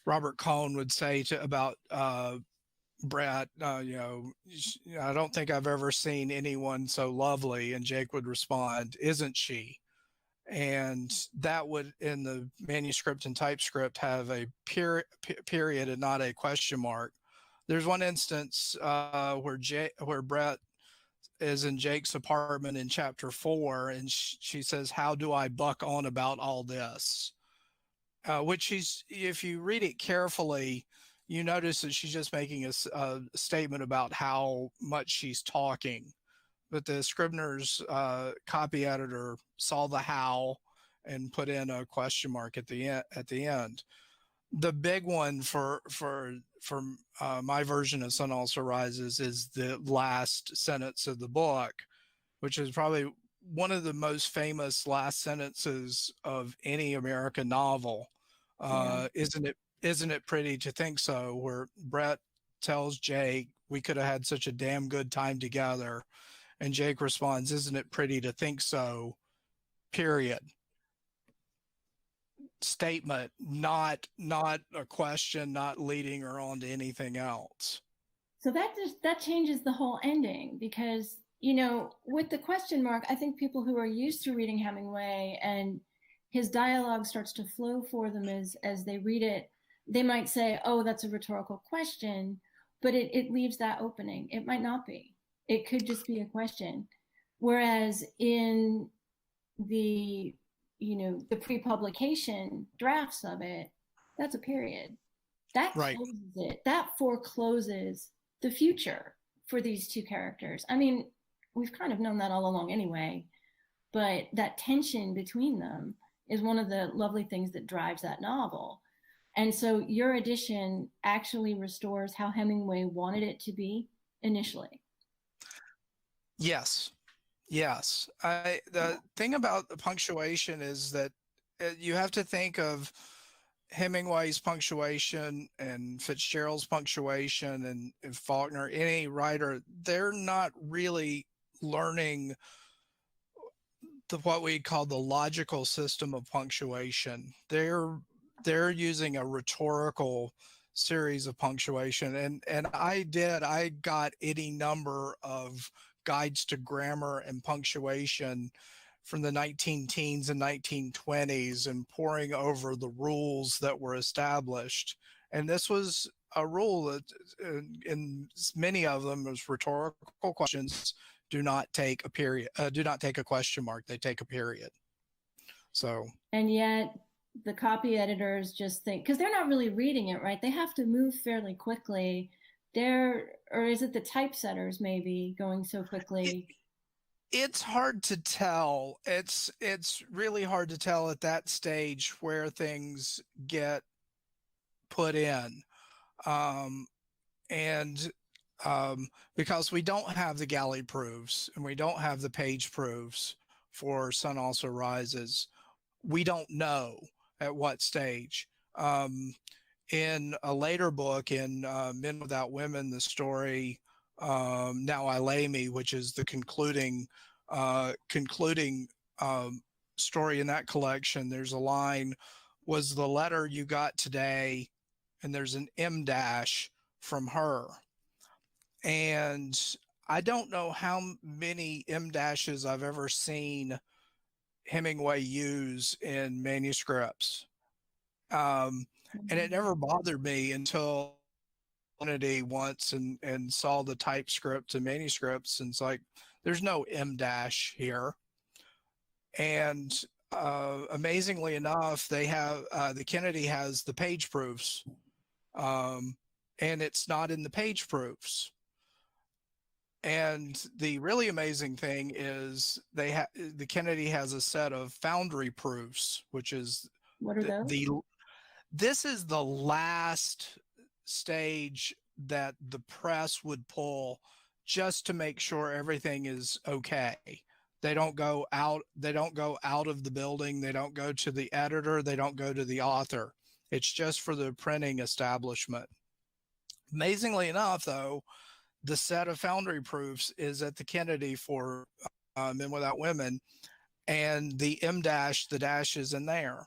Speaker 3: Robert Cohn would say about Brett, I don't think I've ever seen anyone so lovely. And Jake would respond, isn't she? And that would, in the manuscript and typescript, have a period and not a question mark. There's one instance where Brett is in Jake's apartment in chapter 4, and she says, "How do I buck on about all this?" Which if you read it carefully, you notice that she's just making a statement about how much she's talking. But the Scribner's copy editor saw the how and put in a question mark at the end. The big one for my version of Sun Also Rises is the last sentence of the book, which is probably one of the most famous last sentences of any American novel. Isn't it pretty to think so? Where Brett tells Jake, "We could have had such a damn good time together," and Jake responds, "Isn't it pretty to think so?" Period. Statement, not a question, not leading her on to anything else.
Speaker 2: So that changes the whole ending, because with the question mark, I think people who are used to reading Hemingway and his dialogue starts to flow for them as they read it, they might say, "Oh, that's a rhetorical question," but it leaves that opening. It might not be. It could just be a question. Whereas in the pre-publication drafts of it, that's a period. That closes it. That forecloses the future for these two characters. I mean, we've kind of known that all along anyway, but that tension between them is one of the lovely things that drives that novel. And so your edition actually restores how Hemingway wanted it to be initially.
Speaker 3: Yes. The thing about the punctuation is that you have to think of Hemingway's punctuation and Fitzgerald's punctuation and Faulkner, any writer, they're not really learning what we call the logical system of punctuation. They're using a rhetorical series of punctuation. And I got any number of guides to grammar and punctuation from the 19-teens and 1920s and poring over the rules that were established. And this was a rule that in many of them was rhetorical questions do not take a period, do not take a question mark, they take a period. So. And
Speaker 2: yet the copy editors just think, because they're not really reading it, right? They have to move fairly quickly. Or is it the typesetters maybe going so quickly?
Speaker 3: It's hard to tell. It's really hard to tell at that stage where things get put in. Because we don't have the galley proofs and we don't have the page proofs for Sun Also Rises, we don't know at what stage. In a later book, in Men Without Women, the story Now I Lay Me, which is the concluding story in that collection, there's a line, "Was the letter you got today," and there's an M dash from her. And I don't know how many M dashes I've ever seen Hemingway use in manuscripts. And it never bothered me until Kennedy once and saw the typescript and manuscripts, and it's like, there's no M dash here. And amazingly enough, they have the Kennedy has the page proofs, and it's not in the page proofs. And the really amazing thing is the Kennedy has a set of foundry proofs, which is
Speaker 2: What are those?
Speaker 3: this is the last stage that the press would pull just to make sure everything is okay. They don't go out of the building, they don't go to the editor, they don't go to the author. It's just for the printing establishment. Amazingly enough, though, the set of foundry proofs is at the Kennedy for Men Without Women, and the the dash is in there.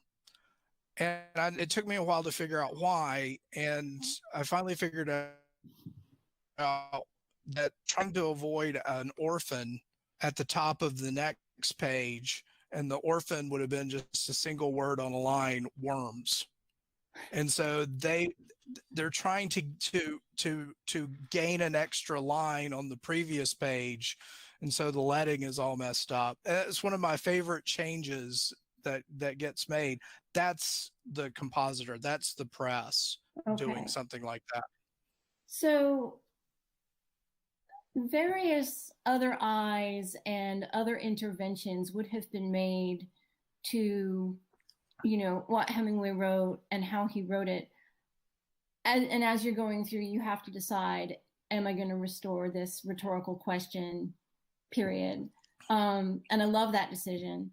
Speaker 3: And it took me a while to figure out why, and I finally figured out that trying to avoid an orphan at the top of the next page, and the orphan would have been just a single word on a line, worms. And so they're trying to gain an extra line on the previous page, and so the leading is all messed up. It's one of my favorite changes that gets made. That's the compositor, that's the press doing something like that.
Speaker 2: So various other eyes and other interventions would have been made to, you know, what Hemingway wrote and how he wrote it. And as you're going through, you have to decide, am I going to restore this rhetorical question, period? And I love that decision.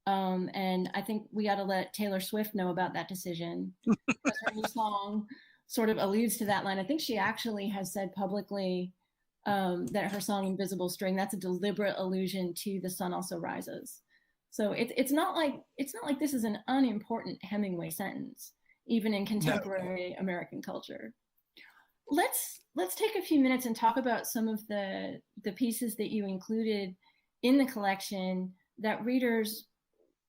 Speaker 2: And I think we got to let Taylor Swift know about that decision. Because her new song sort of alludes to that line. I think she actually has said publicly that her song Invisible String, that's a deliberate allusion to The Sun Also Rises. So it's not like this is an unimportant Hemingway sentence, even in contemporary American culture. Let's take a few minutes and talk about some of the pieces that you included in the collection that readers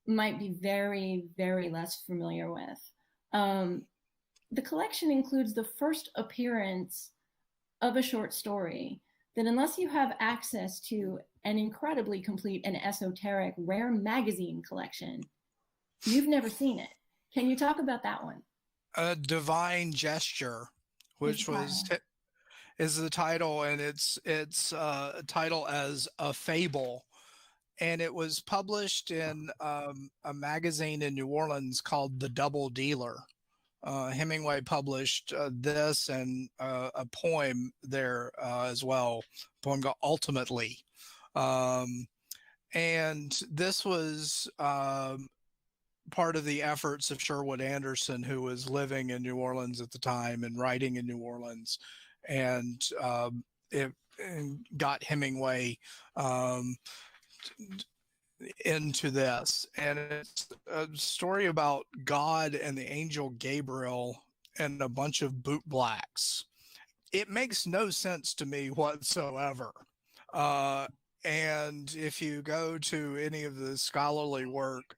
Speaker 2: might be very, very less familiar with. The collection includes the first appearance of a short story that, unless you have access to an incredibly complete and esoteric rare magazine collection, you've never seen it. Can you talk about that one?
Speaker 3: A Divine Gesture, which is the title, and it's a title as a fable. And it was published in a magazine in New Orleans called The Double Dealer. Hemingway published this and a poem there as well, a poem called Ultimately. And this was part of the efforts of Sherwood Anderson, who was living in New Orleans at the time and writing in New Orleans. And it got Hemingway into this. And it's a story about God and the angel Gabriel and a bunch of bootblacks. It makes no sense to me whatsoever. And if you go to any of the scholarly work,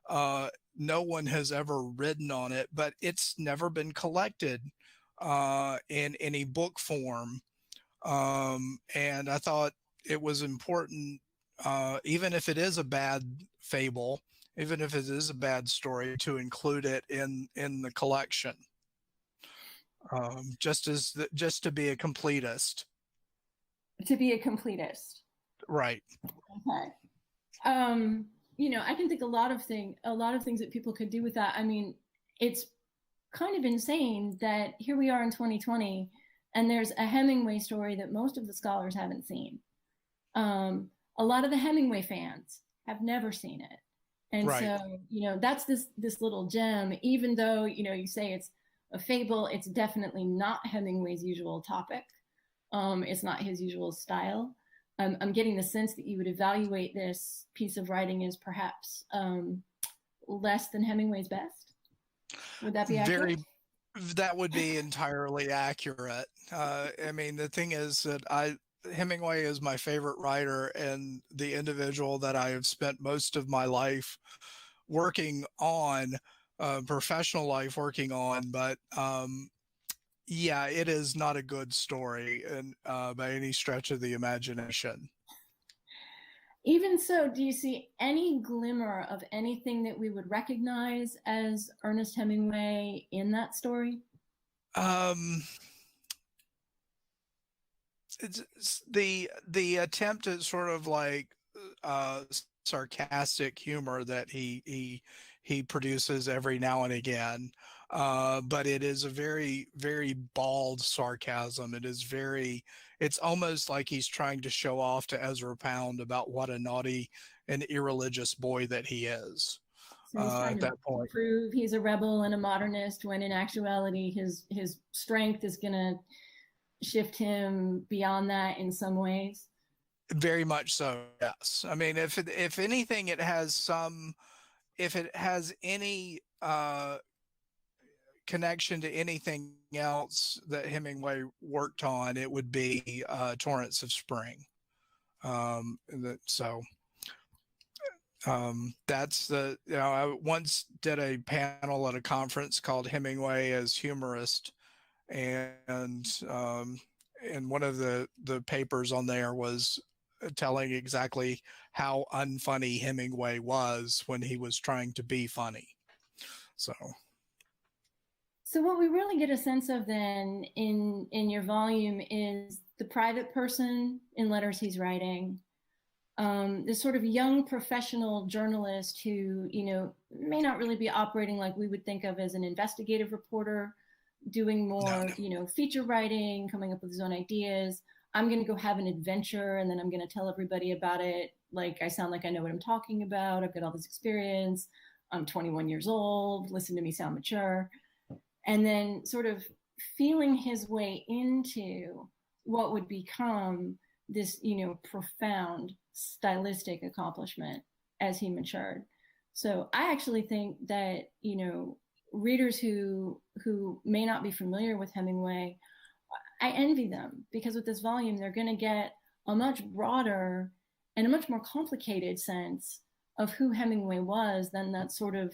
Speaker 3: no one has ever written on it, but it's never been collected in any book form. And I thought it was important, even if it is a bad fable, even if it is a bad story, to include it in the collection, just to be a completist.
Speaker 2: To be a completist.
Speaker 3: Right.
Speaker 2: Okay. You know, I can think a lot of things that people could do with that. I mean, it's kind of insane that here we are in 2020, and there's a Hemingway story that most of the scholars haven't seen. A lot of the Hemingway fans have never seen it. And so, you know, that's this little gem, even though, you know, you say it's a fable, it's definitely not Hemingway's usual topic. It's not his usual style. I'm getting the sense that you would evaluate this piece of writing as perhaps less than Hemingway's best. Would that be accurate?
Speaker 3: That would be entirely accurate. I mean, the thing is that Hemingway is my favorite writer and the individual that I have spent most of my life working on, professional life working on. But yeah, it is not a good story, and by any stretch of the imagination.
Speaker 2: Even so, do you see any glimmer of anything that we would recognize as Ernest Hemingway in that story?
Speaker 3: the attempt at sort of like uh, sarcastic humor that he produces every now and again. But it is a very, very bald sarcasm. It's almost like he's trying to show off to Ezra Pound about what a naughty and irreligious boy that he is.
Speaker 2: So he's trying
Speaker 3: At
Speaker 2: to
Speaker 3: that point,
Speaker 2: prove he's a rebel and a modernist when in actuality his strength is going to shift him beyond that in some ways.
Speaker 3: very much so. Yes. I mean, if anything, if it has any connection to anything else that Hemingway worked on, it would be Torrents of Spring. That's I once did a panel at a conference called Hemingway as Humorist, and one of the papers on there was telling exactly how unfunny Hemingway was when he was trying to be funny.
Speaker 2: So what we really get a sense of then in your volume is the private person in letters he's writing, this sort of young professional journalist who, may not really be operating like we would think of as an investigative reporter, doing more, feature writing, coming up with his own ideas. I'm going to go have an adventure and then I'm going to tell everybody about it. Like, I sound like I know what I'm talking about. I've got all this experience. I'm 21 years old. Listen to me sound mature. And then sort of feeling his way into what would become this, profound stylistic accomplishment as he matured. So I actually think that, readers who may not be familiar with Hemingway, I envy them, because with this volume, they're going to get a much broader and a much more complicated sense of who Hemingway was than that sort of,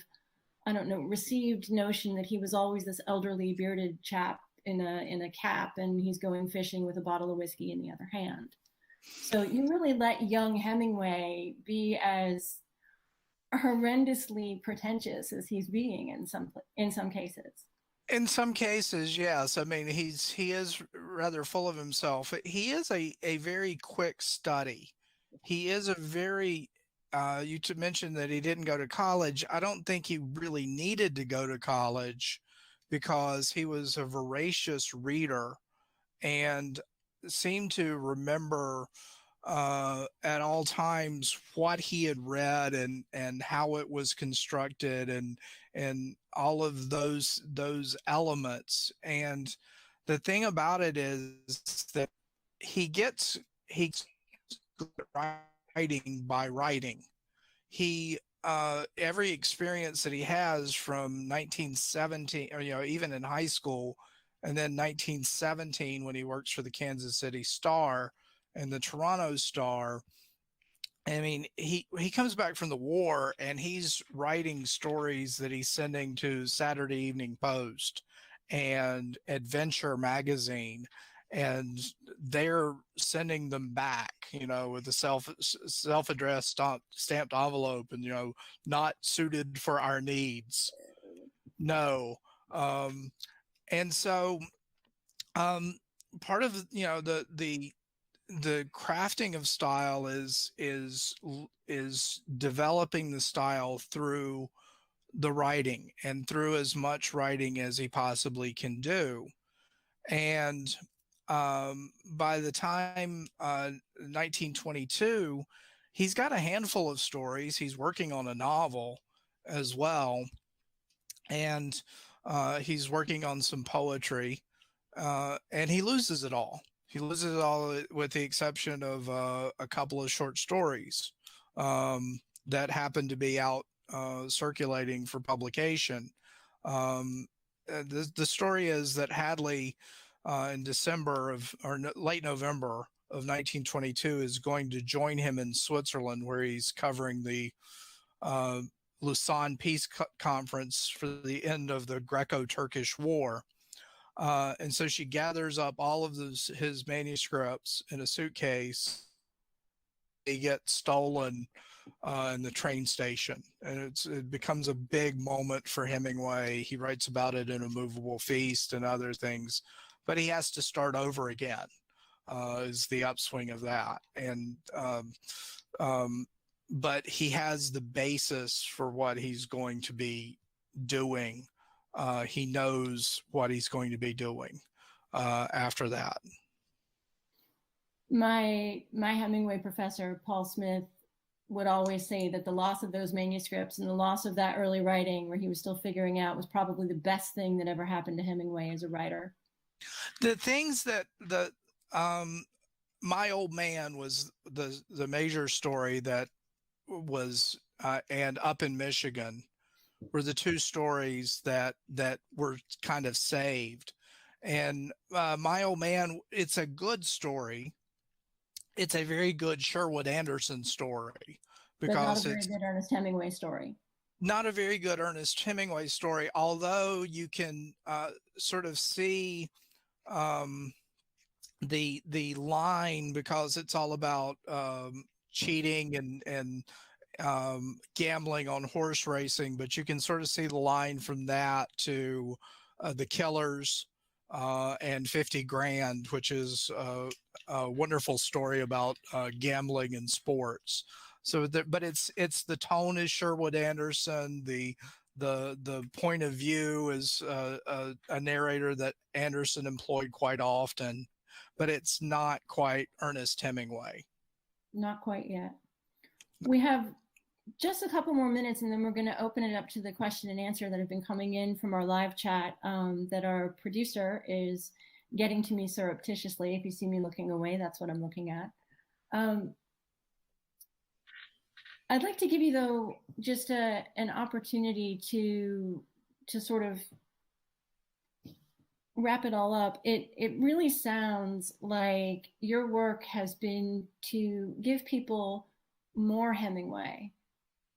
Speaker 2: received notion that he was always this elderly bearded chap in a cap and he's going fishing with a bottle of whiskey in the other hand. So you really let young Hemingway be as horrendously pretentious as he's being in some cases.
Speaker 3: In some cases, yes. I mean, he is rather full of himself. He is a very quick study. He is a very you mentioned that he didn't go to college. I don't think he really needed to go to college because he was a voracious reader and seemed to remember at all times what he had read and how it was constructed and all of those elements. And the thing about it is that he's writing by writing. He every experience that he has from 1917, or even in high school, and then 1917 when he works for the Kansas City Star and the Toronto Star. I mean, he comes back from the war and he's writing stories that he's sending to Saturday Evening Post and Adventure Magazine, and they're sending them back, with a self-addressed stamped envelope and, not suited for our needs. No. And so part of, the crafting of style is developing the style through the writing and through as much writing as he possibly can do. And by the time 1922, he's got a handful of stories. He's working on a novel as well, and he's working on some poetry, and he loses it all. He loses it all with the exception of a couple of short stories that happen to be out circulating for publication. The story is that Hadley in late November of 1922 is going to join him in Switzerland, where he's covering the Lausanne Peace Conference for the end of the Greco-Turkish War. And so she gathers up all of his manuscripts in a suitcase. They get stolen in the train station, and it becomes a big moment for Hemingway. He writes about it in A Movable Feast and other things, but he has to start over again. is the upswing of that. And but he has the basis for what he's going to be doing. He knows what he's going to be doing after that.
Speaker 2: My Hemingway professor, Paul Smith, would always say that the loss of those manuscripts and the loss of that early writing where he was still figuring out was probably the best thing that ever happened to Hemingway as a writer.
Speaker 3: The things that My Old Man was the major story that was and Up in Michigan were the two stories that were kind of saved. And My Old Man, it's a good story. It's a very good Sherwood Anderson story, because
Speaker 2: but not a very good Ernest Hemingway story.
Speaker 3: Not a very good Ernest Hemingway story, although you can sort of see the line, because it's all about cheating and gambling on horse racing, but you can sort of see the line from that to The Killers and 50 Grand, which is a wonderful story about gambling and sports. So, but it's the tone is Sherwood Anderson. The point of view is a narrator that Anderson employed quite often, but it's not quite Ernest Hemingway. Not quite
Speaker 2: yet. We have just a couple more minutes, and then we're going to open it up to the question and answer that have been coming in from our live chat that our producer is getting to me surreptitiously. If you see me looking away, that's what I'm looking at. I'd like to give you, though, just an opportunity to sort of wrap it all up. It really sounds like your work has been to give people more Hemingway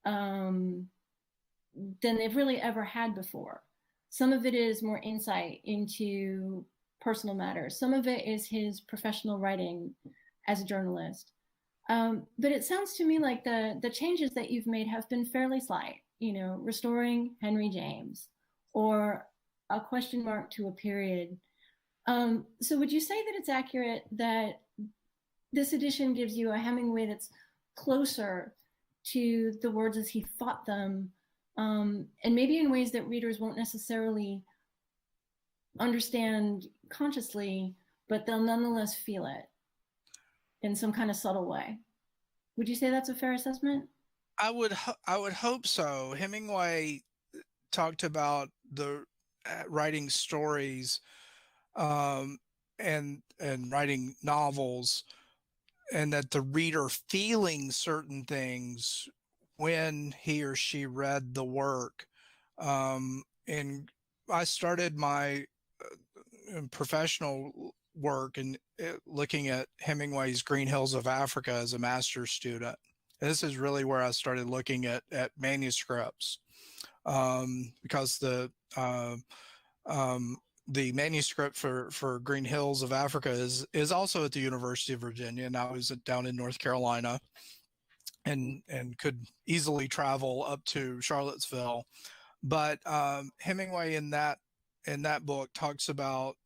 Speaker 2: than they've really ever had before. Some of it is more insight into personal matters. Some of it is his professional writing as a journalist. But it sounds to me like the changes that you've made have been fairly slight, restoring Henry James or a question mark to a period. So would you say that it's accurate that this edition gives you a Hemingway that's closer to the words as he thought them, and maybe in ways that readers won't necessarily understand consciously, but they'll nonetheless feel it in some kind of subtle way? Would you say that's a fair assessment?
Speaker 3: I would hope so. Hemingway talked about the writing stories and writing novels, and that the reader feeling certain things when he or she read the work. And I started my professional work and looking at Hemingway's Green Hills of Africa as a master's student. And this is really where I started looking at manuscripts, because the manuscript for Green Hills of Africa is also at the University of Virginia, and I was down in North Carolina, and could easily travel up to Charlottesville. But Hemingway in that book talks about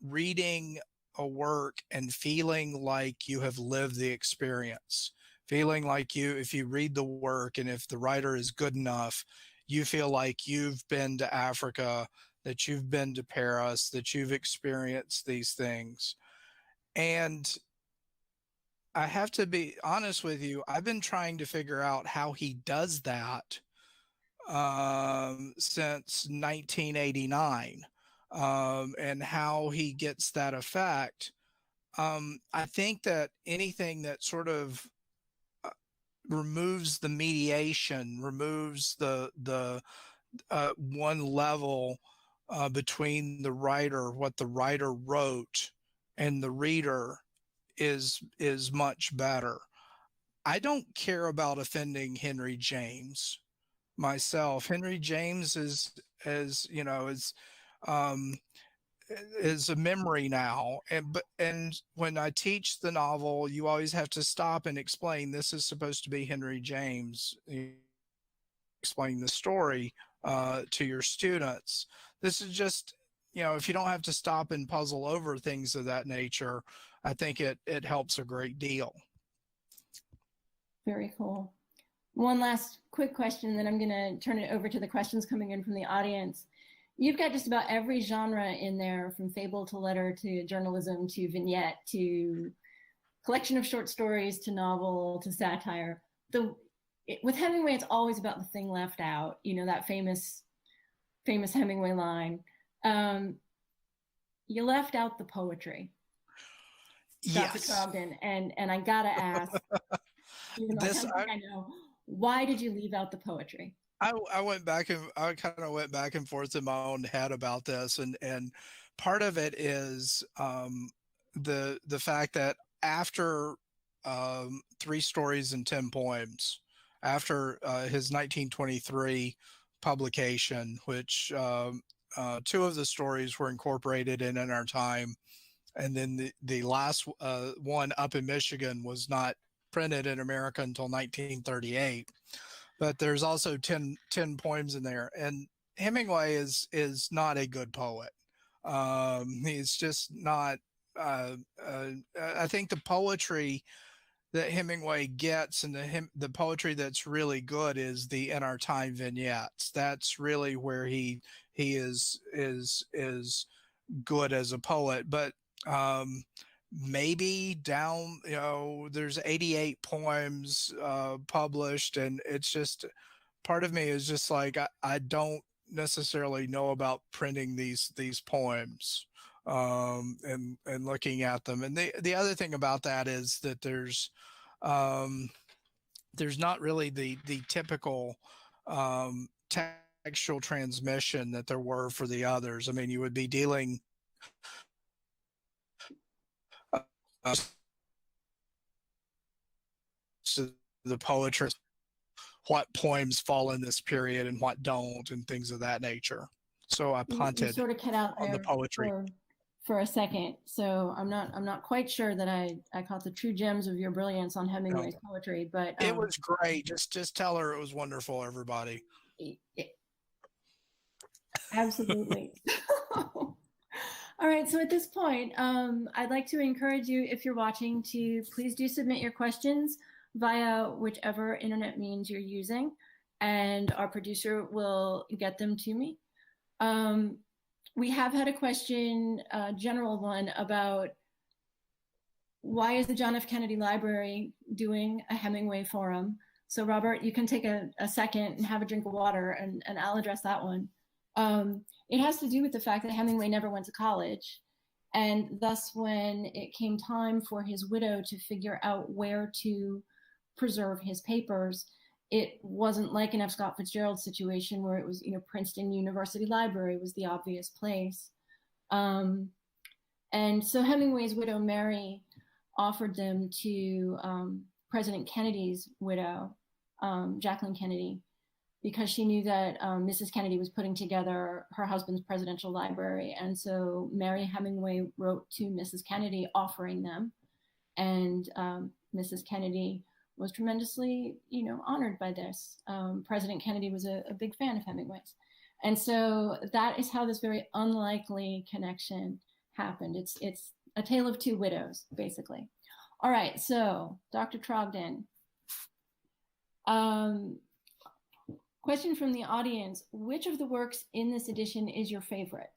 Speaker 3: reading a work and feeling like you have lived the experience, feeling like if you read the work and if the writer is good enough, you feel like you've been to Africa, that you've been to Paris, that you've experienced these things. And I have to be honest with you, I've been trying to figure out how he does that since 1989, and how he gets that effect. I think that anything that sort of removes the mediation, removes the one level between the writer, what the writer wrote, and the reader is much better. I don't care about offending Henry James myself. Henry James is a memory now, and when I teach the novel, you always have to stop and explain, this is supposed to be Henry James. Explain the story to your students. This is just, if you don't have to stop and puzzle over things of that nature, I think it helps a great deal.
Speaker 2: Very cool. One last quick question, then I'm going to turn it over to the questions coming in from the audience. You've got just about every genre in there, from fable to letter to journalism to vignette to collection of short stories to novel to satire. With Hemingway, it's always about the thing left out, that famous Hemingway line. You left out the poetry, Dr.
Speaker 3: Yes.
Speaker 2: Trogdon, and I gotta ask, even though I know, why did you leave out the poetry?
Speaker 3: I kind of went back and forth in my own head about this, and part of it is the fact that after 3 stories and 10 poems, after his 1923 publication, which 2 of the stories were incorporated in Our Time, and then the last one, Up in Michigan, was not printed in America until 1938. But there's also 10 poems in there, and Hemingway is not a good poet. He's just not. I think the poetry that Hemingway gets, and the poetry that's really good, is the In Our Time vignettes. That's really where he is good as a poet. But maybe down, there's 88 poems published, and it's just, part of me is just like, I don't necessarily know about printing these poems and looking at them. And the other thing about that is that there's not really the typical textual transmission that there were for the others. I mean, you would be dealing so the poetry, what poems fall in this period and what don't, and things of that nature. So I punted
Speaker 2: you sort of cut out
Speaker 3: on the poetry
Speaker 2: for a second. So I'm not quite sure that I caught the true gems of your brilliance on Hemingway's poetry, but
Speaker 3: it was great. Just tell her it was wonderful, everybody.
Speaker 2: Absolutely. All right, so at this point, I'd like to encourage you, if you're watching, to please do submit your questions via whichever internet means you're using, and our producer will get them to me. We have had a question, a general one, about why is the John F. Kennedy Library doing a Hemingway forum? So Robert, you can take a second and have a drink of water, and I'll address that one. It has to do with the fact that Hemingway never went to college, and thus when it came time for his widow to figure out where to preserve his papers, it wasn't like an F. Scott Fitzgerald situation where it was, Princeton University Library was the obvious place. And so Hemingway's widow, Mary, offered them to President Kennedy's widow, Jacqueline Kennedy, because she knew that Mrs. Kennedy was putting together her husband's presidential library. And so Mary Hemingway wrote to Mrs. Kennedy offering them. And Mrs. Kennedy was tremendously, honored by this. President Kennedy was a big fan of Hemingway's. And so that is how this very unlikely connection happened. It's a tale of 2 widows, basically. All right, so Dr. Trogdon. Question from the audience: which of the works in this edition is your favorite?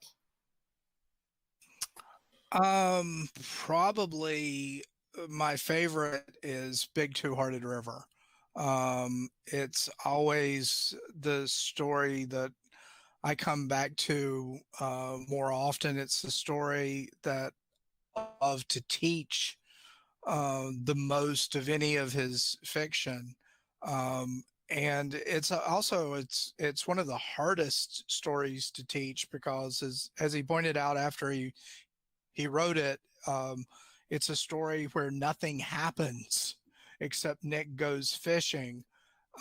Speaker 3: Probably my favorite is Big Two-Hearted River. It's always the story that I come back to more often. It's the story that I love to teach the most of any of his fiction. And it's also it's one of the hardest stories to teach, because as he pointed out after he wrote it, it's a story where nothing happens except Nick goes fishing,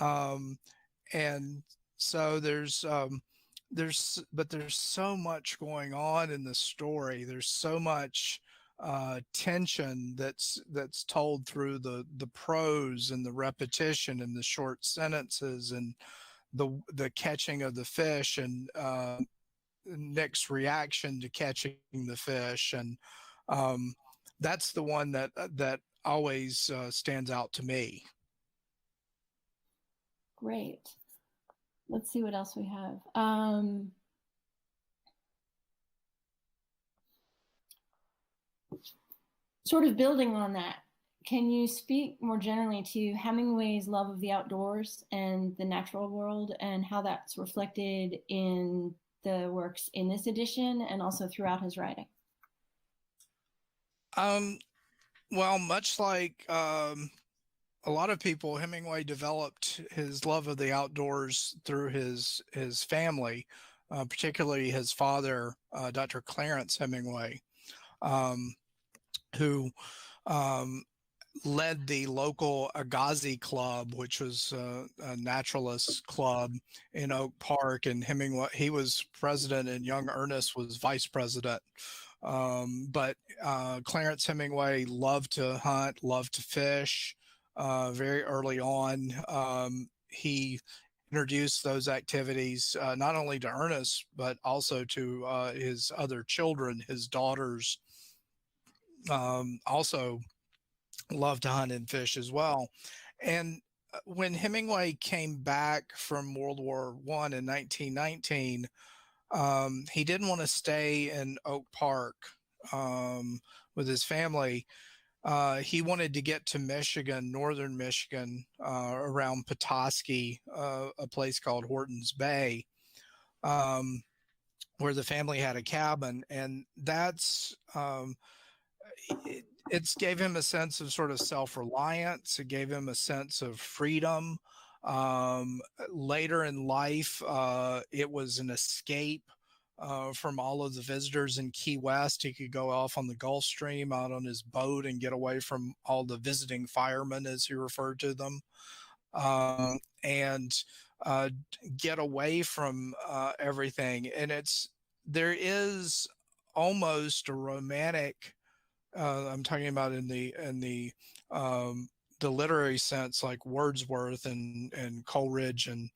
Speaker 3: and so there's so much going on in the story. There's so much tension that's told through the prose and the repetition and the short sentences and the catching of the fish, and Nick's reaction to catching the fish, and that's the one that always stands out to me.
Speaker 2: Great. Let's see what else we have. Sort of building on that, can you speak more generally to Hemingway's love of the outdoors and the natural world, and how that's reflected in the works in this edition and also throughout his writing?
Speaker 3: Well, much like a lot of people, Hemingway developed his love of the outdoors through his family, particularly his father, Dr. Clarence Hemingway, who led the local Agassiz Club, which was a naturalist club in Oak Park. And Hemingway, he was president, and young Ernest was vice president. But Clarence Hemingway loved to hunt, loved to fish. Very early on, he introduced those activities not only to Ernest, but also to his other children. His daughters also loved to hunt and fish as well. And when Hemingway came back from World War I in 1919, he didn't want to stay in Oak Park with his family. He wanted to get to Michigan, northern Michigan, around Petoskey, a place called Horton's Bay, where the family had a cabin. And that's it gave him a sense of sort of self-reliance. It gave him a sense of freedom. Later in life, it was an escape from all of the visitors in Key West. He could go off on the Gulf Stream out on his boat and get away from all the visiting firemen, as he referred to them, and get away from everything. And there is almost a romantic, I'm talking about in the literary sense, like Wordsworth and Coleridge and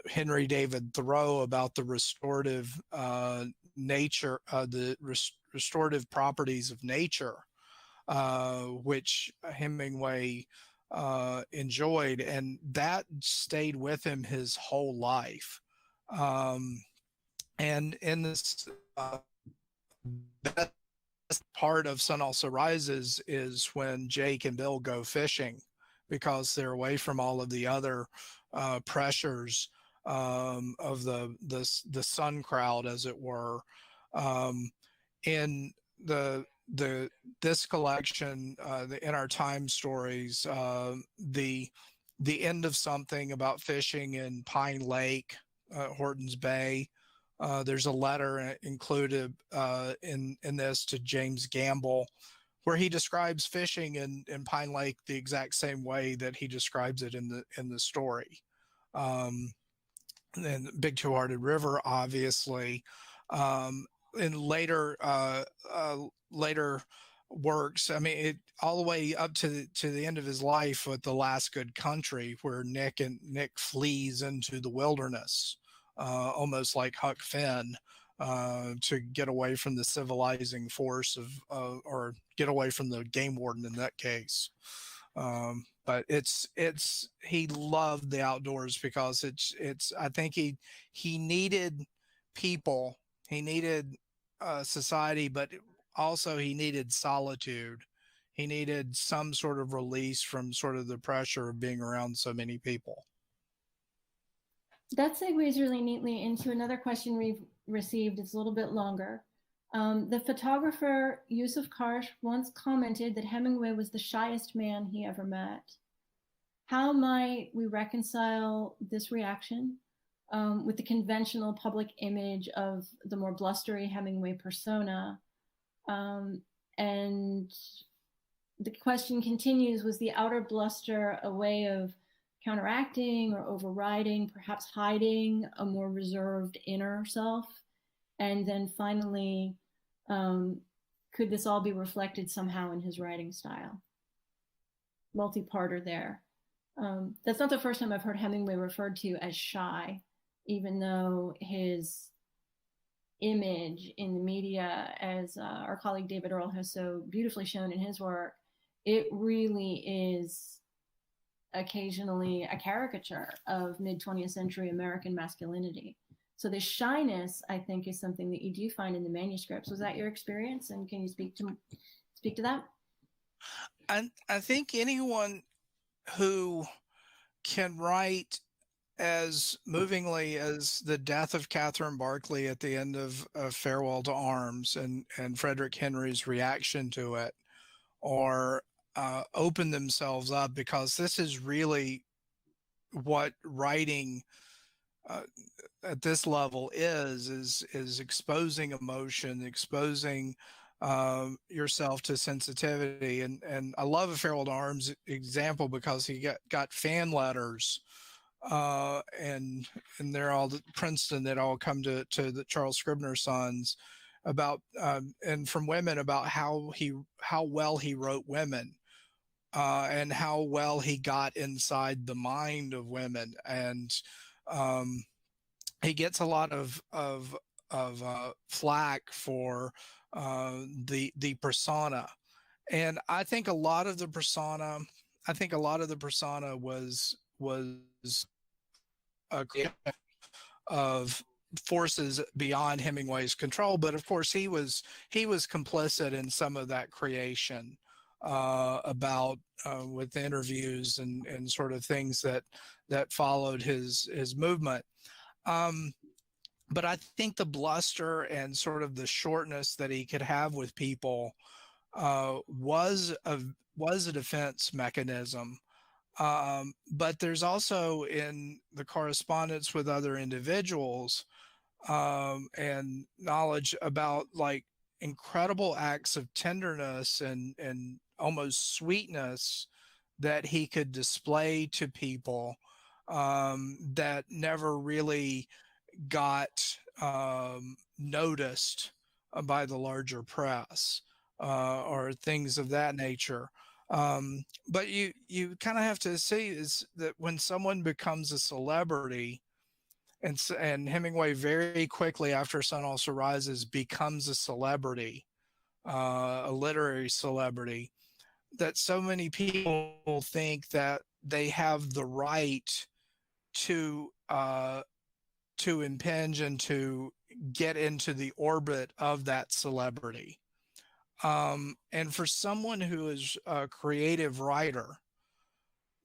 Speaker 3: Henry David Thoreau, about the restorative nature, the restorative properties of nature, which Hemingway enjoyed, and that stayed with him his whole life. And in this, that part of Sun Also Rises is when Jake and Bill go fishing, because they're away from all of the other pressures of the sun crowd, as it were. In this collection, the In Our Time stories, the end of something about fishing in Pine Lake, Horton's Bay. There's a letter included in this to James Gamble, where he describes fishing in Pine Lake the exact same way that he describes it in the story. And Big Two-Hearted River, obviously. In later works, I mean, it all the way up to the end of his life with The Last Good Country, where Nick flees into the wilderness, almost like Huck Finn, to get away from the civilizing force or get away from the game warden in that case. But he loved the outdoors because I think he needed people, he needed society, but also he needed solitude. He needed some sort of release from sort of the pressure of being around so many people.
Speaker 2: That segues really neatly into another question we've received. It's a little bit longer. The photographer Yusuf Karsh once commented that Hemingway was the shyest man he ever met. How might we reconcile this reaction with the conventional public image of the more blustery Hemingway persona? And the question continues, was the outer bluster a way of counteracting or overriding, perhaps hiding a more reserved inner self? And then finally, could this all be reflected somehow in his writing style? Multi-parter there. That's not the first time I've heard Hemingway referred to as shy, even though his image in the media, as our colleague David Earle has so beautifully shown in his work, it really is occasionally a caricature of mid-20th century American masculinity. So the shyness, I think, is something that you do find in the manuscripts. Was that your experience? And can you speak to that?
Speaker 3: I think anyone who can write as movingly as the death of Catherine Barclay at the end of Farewell to Arms and Frederick Henry's reaction to it, or open themselves up, because this is really what writing at this level is exposing emotion, exposing yourself to sensitivity. And I love a Farewell to Arms example because he got fan letters, and they're all Princeton that all come to the Charles Scribner sons about and from women about how well he wrote women, and how well he got inside the mind of women. And he gets a lot of flack for the persona, and I think a lot of the persona was a creation of forces beyond Hemingway's control. But of course, he was complicit in some of that creation, about with interviews and sort of things that followed his movement. But I think the bluster and sort of the shortness that he could have with people was a defense mechanism. But there's also in the correspondence with other individuals and knowledge about like incredible acts of tenderness and almost sweetness that he could display to people, that never really got noticed by the larger press, or things of that nature. But you kind of have to see is that when someone becomes a celebrity, and Hemingway very quickly after Sun Also Rises becomes a celebrity, a literary celebrity, that so many people think that they have the right to impinge and to get into the orbit of that celebrity. And for someone who is a creative writer,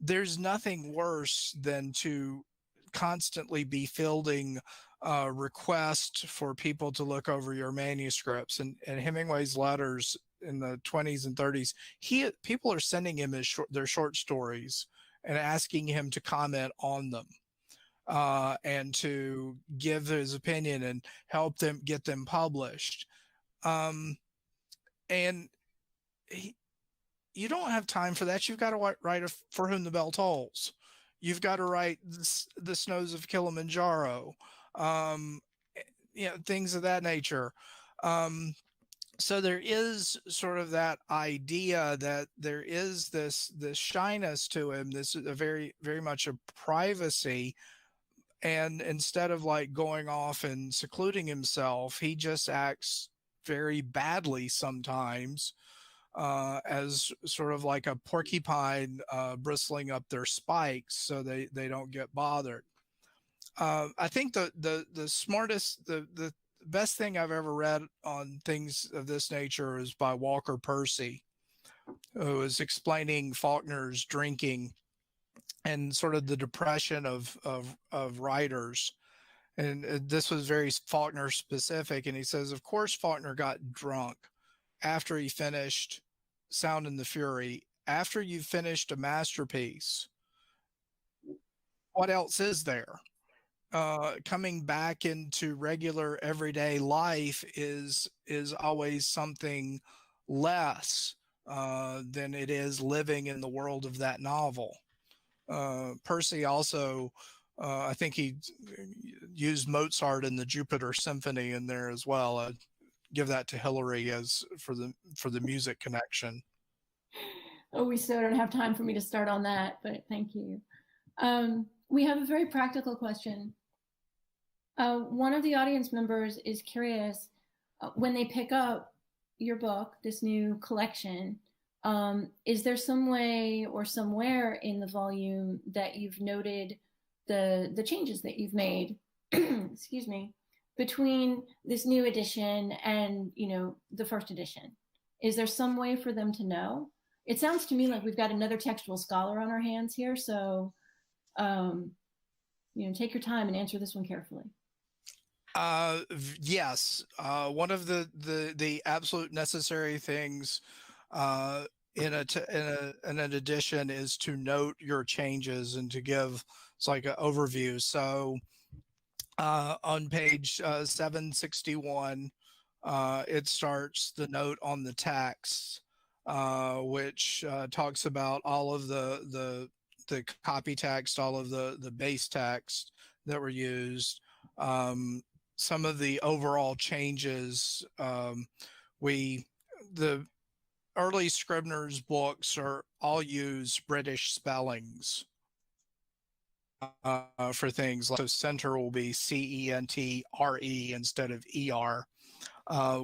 Speaker 3: there's nothing worse than to constantly be fielding requests for people to look over your manuscripts. And Hemingway's letters in the 20s and 30s, people are sending him their short stories and asking him to comment on them, and to give his opinion and help them get them published. And you don't have time for that. You've got to write For Whom the Bell Tolls. You've got to write The Snows of Kilimanjaro, things of that nature. So there is sort of that idea that there is this shyness to him. This is a very, very much a privacy. And instead of like going off and secluding himself, he just acts very badly sometimes, as sort of like a porcupine bristling up their spikes so they don't get bothered. I think the smartest, the best thing I've ever read on things of this nature is by Walker Percy, who is explaining Faulkner's drinking and sort of the depression of writers. And this was very Faulkner specific. And he says, of course, Faulkner got drunk after he finished Sound and the Fury. After you've finished a masterpiece, what else is there? Coming back into regular everyday life is always something less than it is living in the world of that novel. Percy also, I think he used Mozart in the Jupiter Symphony in there as well. I'd give that to Hilary as for the music connection.
Speaker 2: Oh, we still don't have time for me to start on that, but thank you. We have a very practical question. One of the audience members is curious, when they pick up your book, this new collection, is there some way or somewhere in the volume that you've noted the changes that you've made, excuse me, between this new edition and, you know, the first edition? Is there some way for them to know? It sounds to me like we've got another textual scholar on our hands here, so you know, take your time and answer this one carefully.
Speaker 3: Yes. One of the absolute necessary things in an edition is to note your changes and to give it's like an overview. So on page 761, it starts the note on the text, which talks about all of the copy text, all of the base text that were used. Some of the overall changes, the early Scribner's books all use British spellings for things like, so center will be CENTRE instead of ER.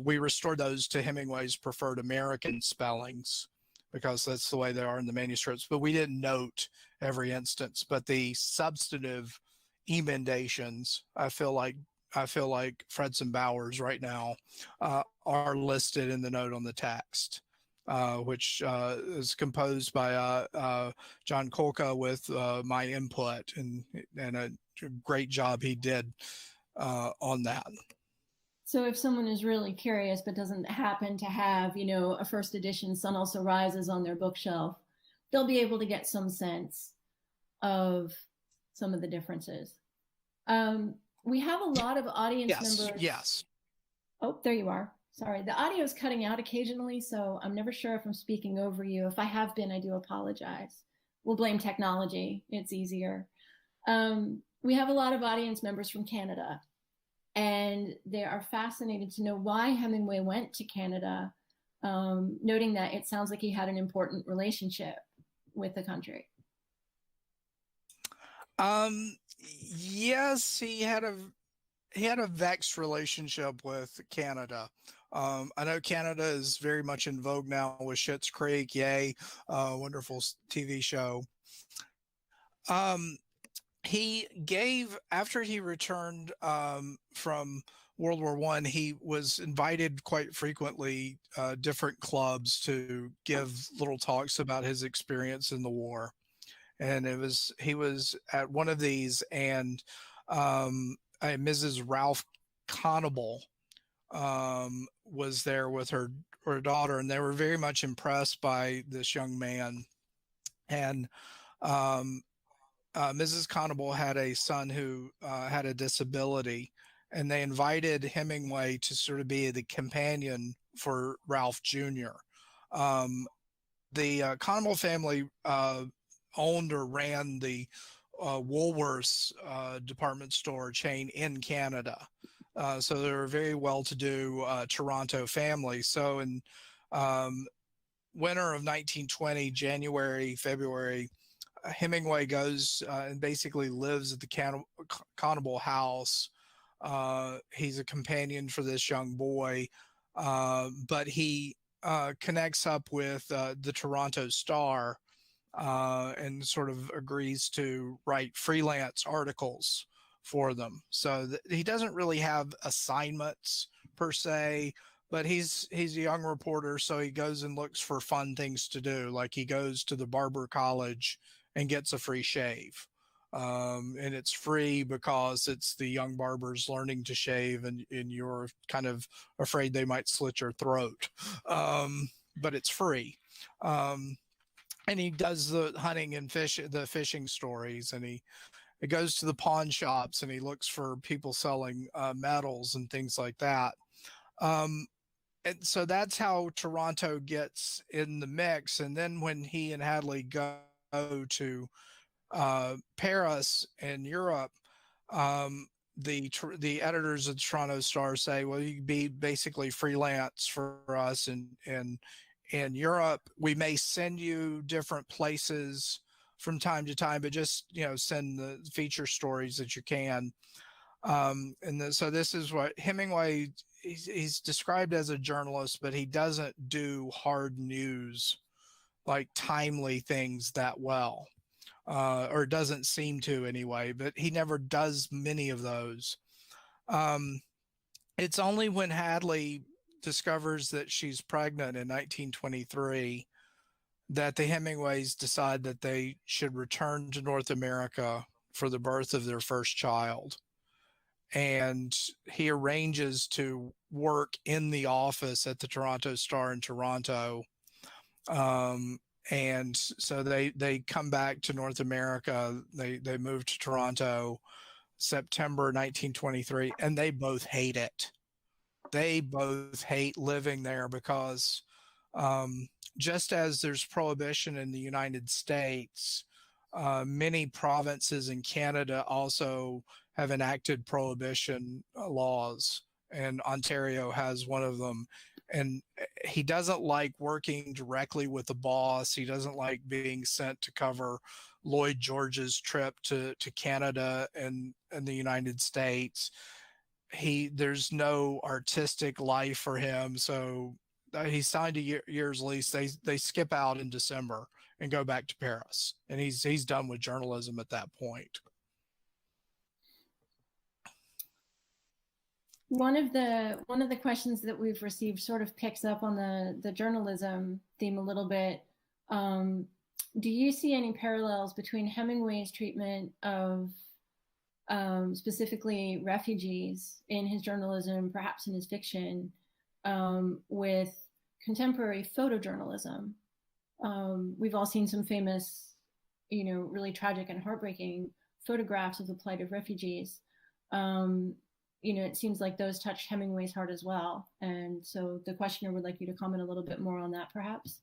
Speaker 3: We restored those to Hemingway's preferred American spellings because that's the way they are in the manuscripts, but we didn't note every instance. But the substantive emendations, I feel like Fredson Bowers right now, are listed in the note on the text, which is composed by John Kolka with my input, and a great job he did on that.
Speaker 2: So if someone is really curious but doesn't happen to have, you know, a first edition Sun Also Rises on their bookshelf, they'll be able to get some sense of some of the differences. We have a lot of audience members.
Speaker 3: Yes.
Speaker 2: Oh, there you are. Sorry, the audio is cutting out occasionally, so I'm never sure if I'm speaking over you. If I have been, I do apologize. We'll blame technology. It's easier. We have a lot of audience members from Canada, and they are fascinated to know why Hemingway went to Canada, noting that it sounds like he had an important relationship with the country.
Speaker 3: Yes, he had a vexed relationship with Canada. I know Canada is very much in vogue now with Schitt's Creek. Yay, wonderful TV show. He gave, after he returned from World War I, he was invited quite frequently different clubs to give little talks about his experience in the war. And he was at one of these, and Mrs. Ralph Conable was there with her daughter, and they were very much impressed by this young man. And Mrs. Conable had a son who had a disability, and they invited Hemingway to sort of be the companion for Ralph Jr. The Conable family owned or ran the Woolworths department store chain in Canada. So they were a very well-to-do Toronto family. So in winter of 1920, January, February, Hemingway goes and basically lives at the Conable house. He's a companion for this young boy, but he connects up with the Toronto Star, and sort of agrees to write freelance articles for them. So he doesn't really have assignments per se, but he's a young reporter, so he goes and looks for fun things to do. Like he goes to the barber college and gets a free shave. And it's free because it's the young barbers learning to shave, and you're kind of afraid they might slit your throat. But it's free. And he does the hunting and the fishing stories, and he goes to the pawn shops and he looks for people selling medals and things like that. And so that's how Toronto gets in the mix. And then when he and Hadley go to Paris and Europe, the editors of the Toronto Star say, well, you can be basically freelance for us in Europe. We may send you different places from time to time, but just, send the feature stories that you can. So this is what Hemingway, he's described as a journalist, but he doesn't do hard news, like timely things that well, or doesn't seem to anyway, but he never does many of those. It's only when Hadley discovers that she's pregnant in 1923 that the Hemingways decide that they should return to North America for the birth of their first child. And he arranges to work in the office at the Toronto Star in Toronto. And so they come back to North America. They move to Toronto September 1923, and they both hate it. They both hate living there because just as there's prohibition in the United States, many provinces in Canada also have enacted prohibition laws, and Ontario has one of them. And he doesn't like working directly with the boss. He doesn't like being sent to cover Lloyd George's trip to Canada and the United States. There's no artistic life for him, so he signed a year's lease. They skip out in December and go back to Paris, and he's done with journalism at that point.
Speaker 2: One of the questions that we've received sort of picks up on the journalism theme a little bit. Do you see any parallels between Hemingway's treatment of specifically refugees in his journalism, perhaps in his fiction, with contemporary photojournalism? We've all seen some famous, really tragic and heartbreaking photographs of the plight of refugees. It seems like those touched Hemingway's heart as well. And so the questioner would like you to comment a little bit more on that, perhaps.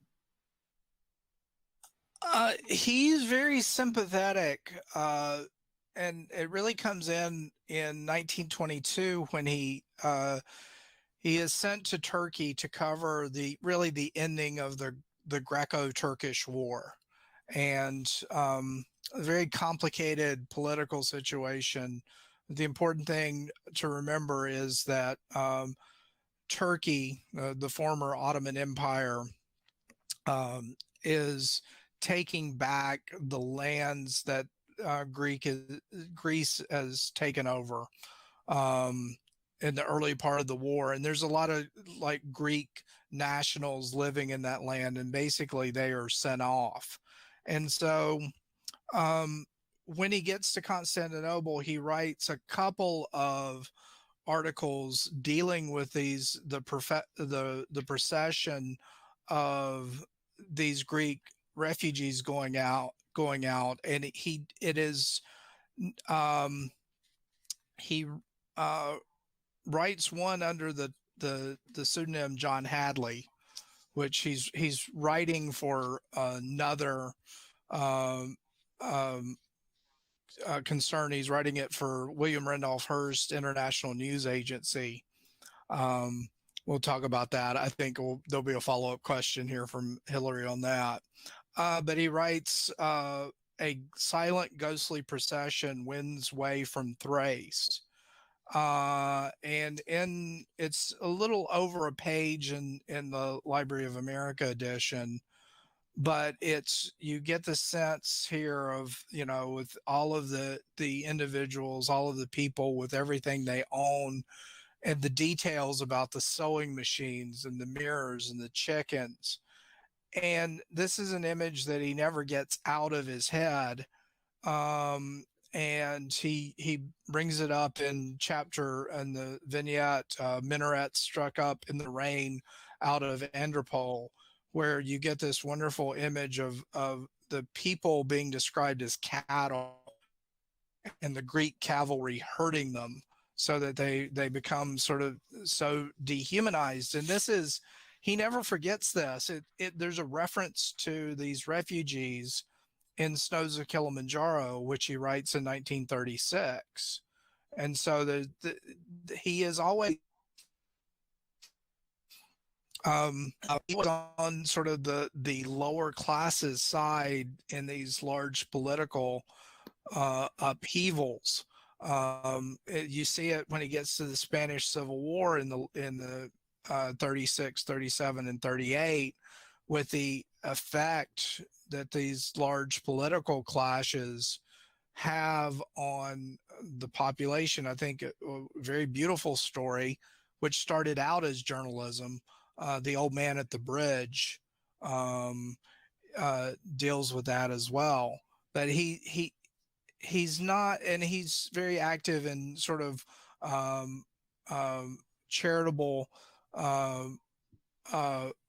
Speaker 3: He's very sympathetic, and it really comes in 1922 when he is sent to Turkey to cover the ending of the Greco-Turkish War, and a very complicated political situation. The important thing to remember is that Turkey, the former Ottoman Empire, is taking back the lands that Greece has taken over in the early part of the war. And there's a lot of Greek nationals living in that land, and basically they are sent off. And so when he gets to Constantinople, he writes a couple of articles dealing with the procession of these Greek refugees going out, and he writes one under the pseudonym John Hadley, which he's writing for another concern. He's writing it for William Randolph Hearst International News Agency. We'll talk about that. I think there'll be a follow-up question here from Hilary on that. But he writes, a silent ghostly procession wends way from Thrace. And it's a little over a page in the Library of America edition, but you get the sense here of, with all of the individuals, all of the people with everything they own, and the details about the sewing machines and the mirrors and the chickens. And this is an image that he never gets out of his head. And he brings it up in the vignette, Minarets Struck Up in the Rain out of Andropol, where you get this wonderful image of the people being described as cattle and the Greek cavalry herding them so that they become sort of so dehumanized. And he never forgets this. There's a reference to these refugees in Snows of Kilimanjaro, which he writes in 1936. And so he is always he was on sort of the lower classes side in these large political upheavals. You see it when he gets to the Spanish Civil War in the 36, 37, and 38, with the effect that these large political clashes have on the population. I think a very beautiful story, which started out as journalism. The Old Man at the Bridge deals with that as well. But he's not, and he's very active in sort of charitable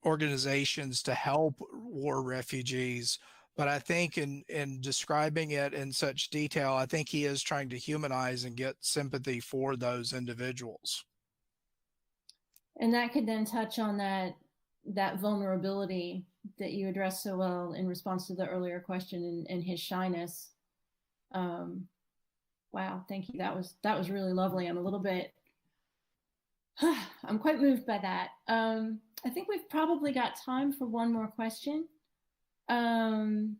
Speaker 3: organizations to help war refugees. But I think in describing it in such detail, I think he is trying to humanize and get sympathy for those individuals.
Speaker 2: And that could then touch on that vulnerability that you addressed so well in response to the earlier question, and his shyness. Wow, thank you. That was really lovely. I'm a little bit, I'm quite moved by that. I think we've probably got time for one more question. And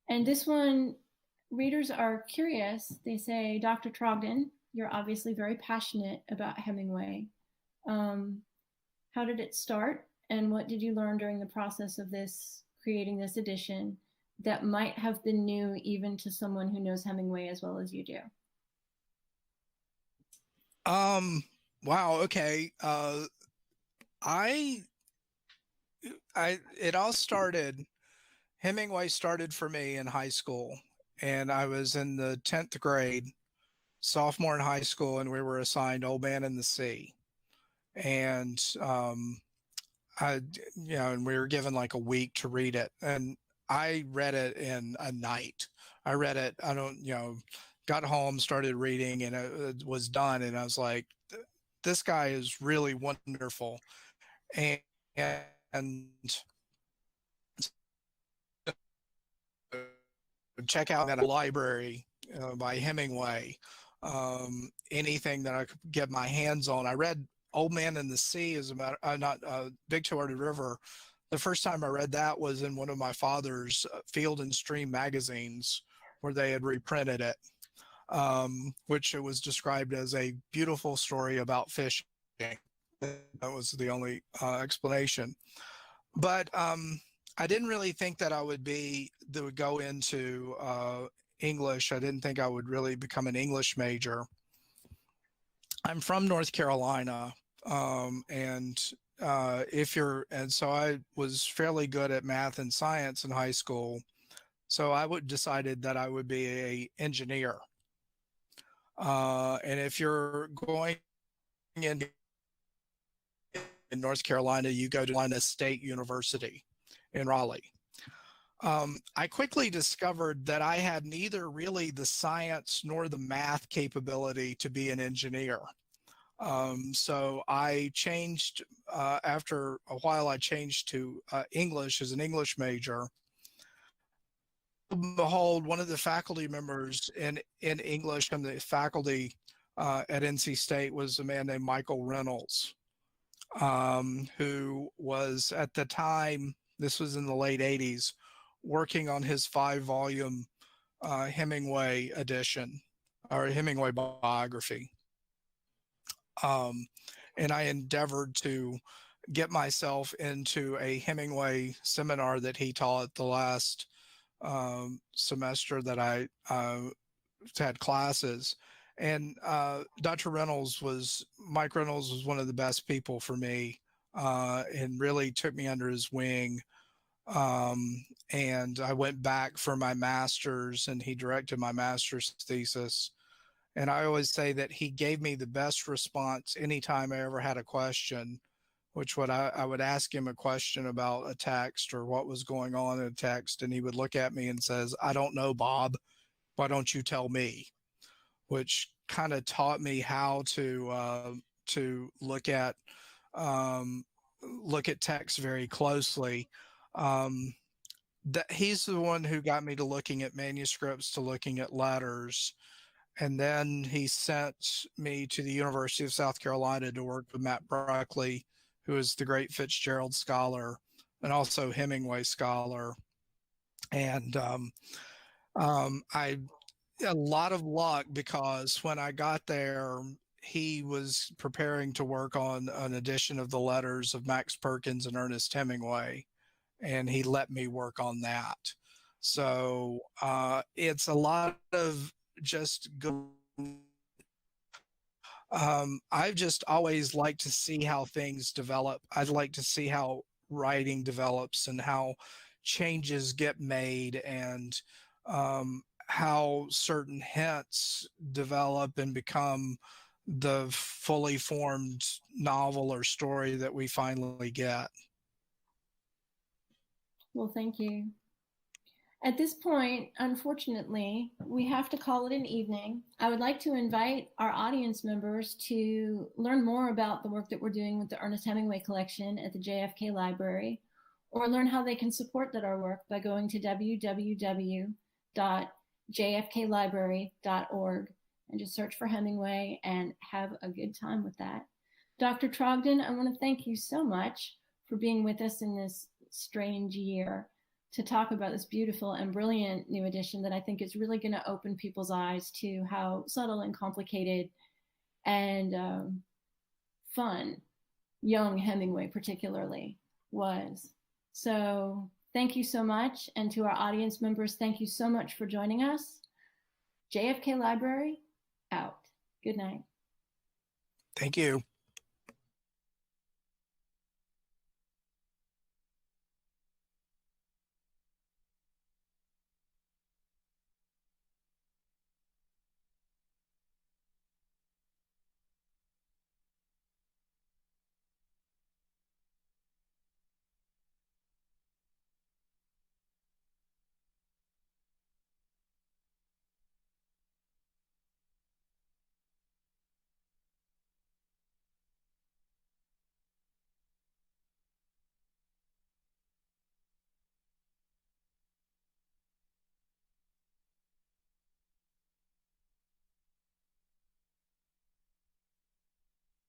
Speaker 2: this one, readers are curious. They say, Dr. Trogdon, you're obviously very passionate about Hemingway. How did it start, and what did you learn during the process of creating this edition that might have been new even to someone who knows Hemingway as well as you do?
Speaker 3: Wow. Okay. It all started, Hemingway started for me in high school, and I was in the 10th grade, sophomore in high school, and we were assigned Old Man and the Sea. And, and we were given like a week to read it. And I read it in a night. I read it, got home, started reading, and it was done. And I was like, this guy is really wonderful. And check out that library by Hemingway. Anything that I could get my hands on. I read Old Man and the Sea, Big Two-Hearted River. The first time I read that was in one of my father's Field and Stream magazines, where they had reprinted it, which it was described as a beautiful story about fishing. That was the only explanation. But I didn't really think that would go into English. I didn't think I would really become an English major. I'm from North Carolina, and so I was fairly good at math and science in high school. So I decided that I would be an engineer. And if you're going in North Carolina, you go to Carolina State University in Raleigh. I quickly discovered that I had neither really the science nor the math capability to be an engineer. So I changed, after a while, I changed to English as an English major. Behold, one of the faculty members in English from the faculty at NC State was a man named Michael Reynolds, who was at the time, this was in the late 80s, working on his 5-volume Hemingway edition, or Hemingway biography. And I endeavored to get myself into a Hemingway seminar that he taught the last semester that I had classes. And Mike Reynolds was one of the best people for me, and really took me under his wing. And I went back for my master's, and he directed my master's thesis. And I always say that he gave me the best response anytime I ever had a question, which I would ask him a question about a text or what was going on in a text, and he would look at me and says, "I don't know, Bob. Why don't you tell me?" Which kind of taught me how to look at text very closely. That he's the one who got me to looking at manuscripts, to looking at letters. And then he sent me to the University of South Carolina to work with Matt Buckley, who is the great Fitzgerald scholar and also Hemingway scholar. And a lot of luck, because when I got there, he was preparing to work on an edition of the letters of Max Perkins and Ernest Hemingway, and he let me work on that. So it's a lot of just good. I've just always liked to see how things develop. I'd like to see how writing develops and how changes get made, and how certain hints develop and become the fully formed novel or story that we finally get.
Speaker 2: Well, thank you. At this point, unfortunately, we have to call it an evening. I would like to invite our audience members to learn more about the work that we're doing with the Ernest Hemingway collection at the JFK Library, or learn how they can support our work by going to www.jfklibrary.org and just search for Hemingway and have a good time with that. Dr. Trogdon, I want to thank you so much for being with us in this strange year to talk about this beautiful and brilliant new edition that I think is really going to open people's eyes to how subtle and complicated and fun young Hemingway particularly was. So thank you so much. And to our audience members, thank you so much for joining us. JFK Library, out. Good night.
Speaker 3: Thank you.